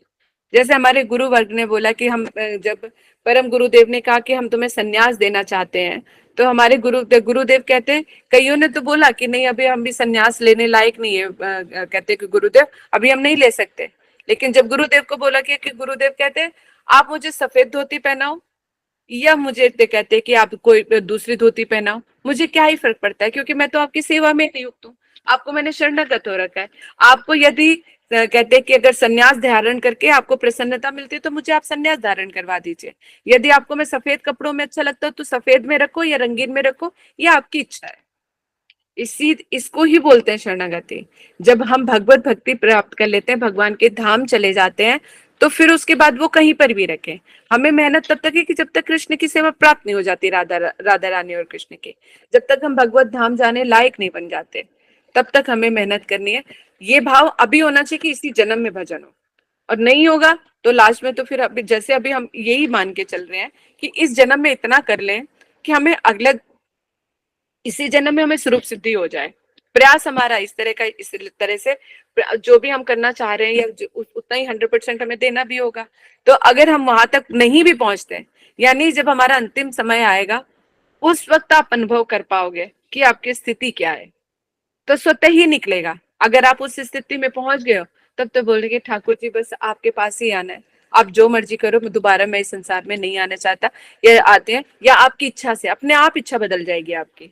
जैसे हमारे गुरु वर्ग ने बोला कि हम जब परम गुरुदेव ने कहा कि हम तुम्हें सन्यास देना चाहते हैं, तो हमारे गुरुदेव कहते हैं, कईयों ने तो बोला कि नहीं अभी हम भी सन्यास लेने लायक नहीं है, कहते कि गुरुदेव अभी हम नहीं ले सकते। लेकिन जब गुरुदेव को बोला कि गुरुदेव कहते हैं आप मुझे सफेद धोती पहनाओ या मुझे कहते हैं कि आप कोई दूसरी धोती पहनाओ, मुझे क्या ही फर्क पड़ता है, क्योंकि मैं तो आपकी सेवा में नियुक्त हूँ, आपको मैंने शरणागत हो रखा है। आपको यदि कहते हैं कि अगर सन्यास धारण करके आपको प्रसन्नता मिलती है तो मुझे आप सन्यास धारण करवा दीजिए। यदि आपको मैं सफेद कपड़ों में अच्छा लगता है तो सफेद में रखो या रंगीन में रखो, ये आपकी इच्छा है। इसको ही बोलते हैं शरणागति। जब हम भगवत भक्ति प्राप्त कर लेते हैं, भगवान के धाम चले जाते हैं, तो फिर उसके बाद वो कहीं पर भी रखें, हमें मेहनत तब तक है कि जब तक कृष्ण की सेवा प्राप्त नहीं हो जाती, राधा रानी और कृष्ण की, जब तक हम भगवत धाम जाने लायक नहीं बन जाते, तब तक हमें मेहनत करनी है। ये भाव अभी होना चाहिए कि इसी जन्म में भजन हो, और नहीं होगा तो लास्ट में तो फिर अभी जैसे अभी हम यही मान के चल रहे हैं कि इस जन्म में इतना कर लें कि हमें अगले इसी जन्म में हमें स्वरूप सिद्धि हो जाए। प्रयास हमारा इस तरह से जो भी हम करना चाह रहे हैं या उतना ही 100% हमें देना भी होगा। तो अगर हम वहां तक नहीं भी पहुंचते, यानी जब हमारा अंतिम समय आएगा, उस वक्त आप अनुभव कर पाओगे कि आपकी स्थिति क्या है, तो स्वतः ही निकलेगा। अगर आप उस स्थिति में पहुंच गए हो, तब तो बोलेंगे ठाकुर जी बस आपके पास ही आना है, आप जो मर्जी करो, मैं दोबारा मैं इस संसार में नहीं आना चाहता, या आते हैं, या आपकी इच्छा से अपने आप इच्छा बदल जाएगी आपकी।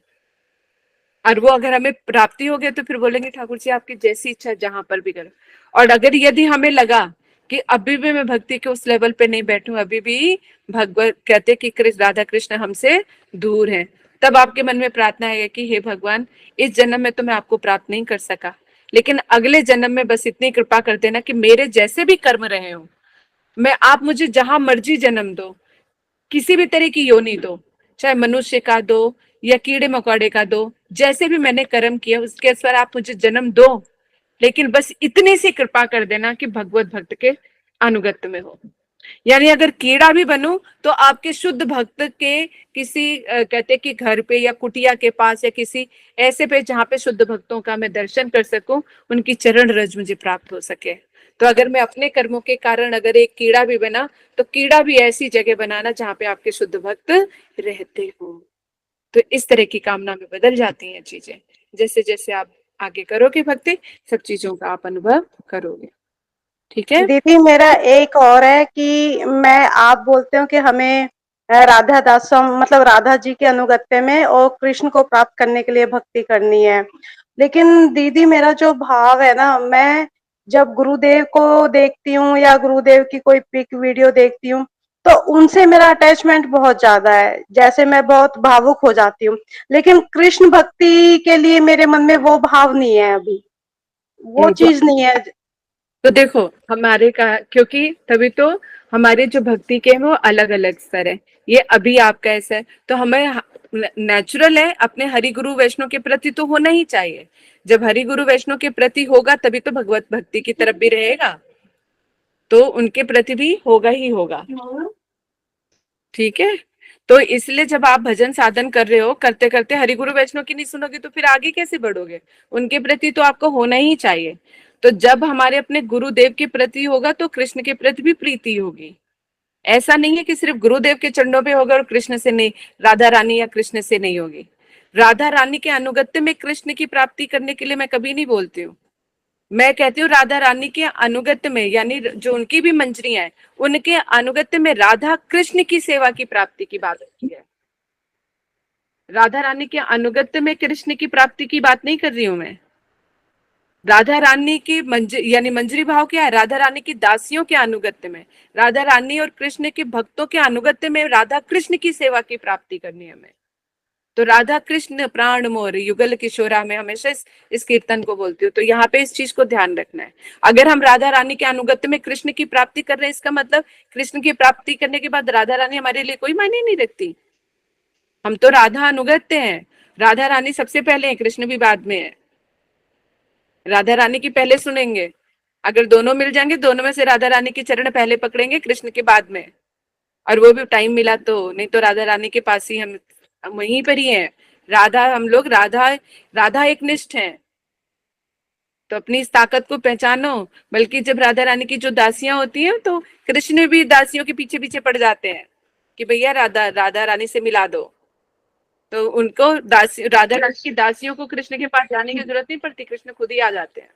और वो अगर हमें प्राप्ति हो गई तो फिर बोलेंगे ठाकुर जी आपकी जैसी इच्छा जहां पर भी करो। और अगर यदि हमें लगा कि अभी भी मैं भक्ति के उस लेवल पे नहीं बैठूं, अभी भी भगवत कहते कि राधा कृष्ण हमसे दूर हैं, तब आपके मन में प्रार्थना है कि हे भगवान, इस जन्म में तो मैं आपको प्राप्त नहीं कर सका, लेकिन अगले जन्म में बस इतनी कृपा कर देना कि मेरे जैसे भी कर्म रहे हो, मैं आप मुझे जहां मर्जी जन्म दो, किसी भी तरह की योनि दो, चाहे मनुष्य का दो या कीड़े मकोड़े का दो, जैसे भी मैंने कर्म किया उसके अनुसार आप मुझे जन्म दो, लेकिन बस इतनी सी कृपा कर देना कि भगवत भक्त के अनुगत्य में हो। यानी अगर कीड़ा भी बनूं तो आपके शुद्ध भक्त के किसी कहते कि घर पे या कुटिया के पास या किसी ऐसे पे जहां पे शुद्ध भक्तों का मैं दर्शन कर सकूं, उनकी चरण रज मुझे प्राप्त हो सके। तो अगर मैं अपने कर्मों के कारण अगर एक कीड़ा भी बना, तो कीड़ा भी ऐसी जगह बनाना जहां पे आपके शुद्ध भक्त रहते हो। तो इस तरह की कामना में बदल जाती हैं चीजें। जैसे जैसे आप आगे करोगे भक्ति, सब चीजों का आप अनुभव करोगे। ठीक है। दीदी मेरा एक और है कि मैं आप बोलते हो कि हमें राधा दासम मतलब राधा जी के अनुगत्य में और कृष्ण को प्राप्त करने के लिए भक्ति करनी है। लेकिन दीदी मेरा जो भाव है ना, मैं जब गुरुदेव को देखती हूँ या गुरुदेव की कोई पिक वीडियो देखती हूँ, तो उनसे मेरा अटैचमेंट बहुत ज्यादा है, जैसे मैं बहुत भावुक हो जाती हूँ। लेकिन कृष्ण भक्ति के लिए मेरे मन में वो भाव नहीं है, अभी वो तो चीज नहीं है। तो देखो हमारे का, क्योंकि तभी तो हमारे जो भक्ति के हैं वो अलग अलग स्तर है। ये अभी आपका ऐसा है, तो हमें नेचुरल है अपने हरि गुरु वैष्णव के प्रति तो होना ही चाहिए। जब हरि गुरु वैष्णव के प्रति होगा तभी तो भगवत भक्ति की तरफ भी रहेगा, तो उनके प्रति भी होगा ही होगा। ठीक है। तो इसलिए जब आप भजन साधन कर रहे हो, करते करते हरि गुरु वैष्णव की नहीं सुनोगे तो फिर आगे कैसे बढ़ोगे? उनके प्रति तो आपको होना ही चाहिए। तो जब हमारे अपने गुरुदेव के प्रति होगा तो कृष्ण के प्रति भी प्रीति होगी। ऐसा नहीं है कि सिर्फ गुरुदेव के चरणों पे होगा और कृष्ण से नहीं, राधा रानी या कृष्ण से नहीं होगी। राधा रानी के अनुगत्य में कृष्ण की प्राप्ति करने के लिए मैं कभी नहीं बोलती हूँ। मैं कहती हूँ राधा रानी के अनुगत्य में, यानी जो उनकी भी मंजरियां हैं, उनके अनुगत्य में राधा कृष्ण की सेवा की प्राप्ति की बात होती है। राधा रानी के अनुगत्य में कृष्ण की प्राप्ति की बात नहीं कर रही हूं मैं। राधा रानी की यानी मंजरी भाव क्या है? राधा रानी की दासियों के अनुगत्य में, राधा रानी और कृष्ण के भक्तों के अनुगत्य में राधा कृष्ण की सेवा की प्राप्ति करनी है हमें। तो राधा कृष्ण प्राण मोर युगल किशोरा में हमेशा इस कीर्तन को बोलती हूँ। तो यहाँ पे इस चीज को ध्यान रखना है। अगर हम राधा रानी के अनुगत्य में कृष्ण की प्राप्ति कर रहे हैं, इसका मतलब कृष्ण की प्राप्ति करने के बाद राधा रानी हमारे लिए कोई मायने नहीं रखती। हम तो राधा अनुगत्य हैं, राधा रानी सबसे पहले है, कृष्ण भी बाद में है। राधा रानी की पहले सुनेंगे, अगर दोनों मिल जाएंगे, दोनों में से राधा रानी के चरण पहले पकड़ेंगे, कृष्ण के बाद में, और वो भी टाइम मिला तो, नहीं तो राधा रानी के पास ही हम वहीं पर ही हैं। राधा, हम लोग राधा राधा एक निष्ठ हैं, तो अपनी इस ताकत को पहचानो। बल्कि जब राधा रानी की जो दासियां होती हैं, तो कृष्ण भी दासियों के पीछे पीछे पड़ जाते हैं कि भैया राधा राधा रानी से मिला दो, तो उनको राधा रानी की दासियों को कृष्ण के पास जाने की जरूरत नहीं पड़ती, कृष्ण खुद ही आ जाते हैं।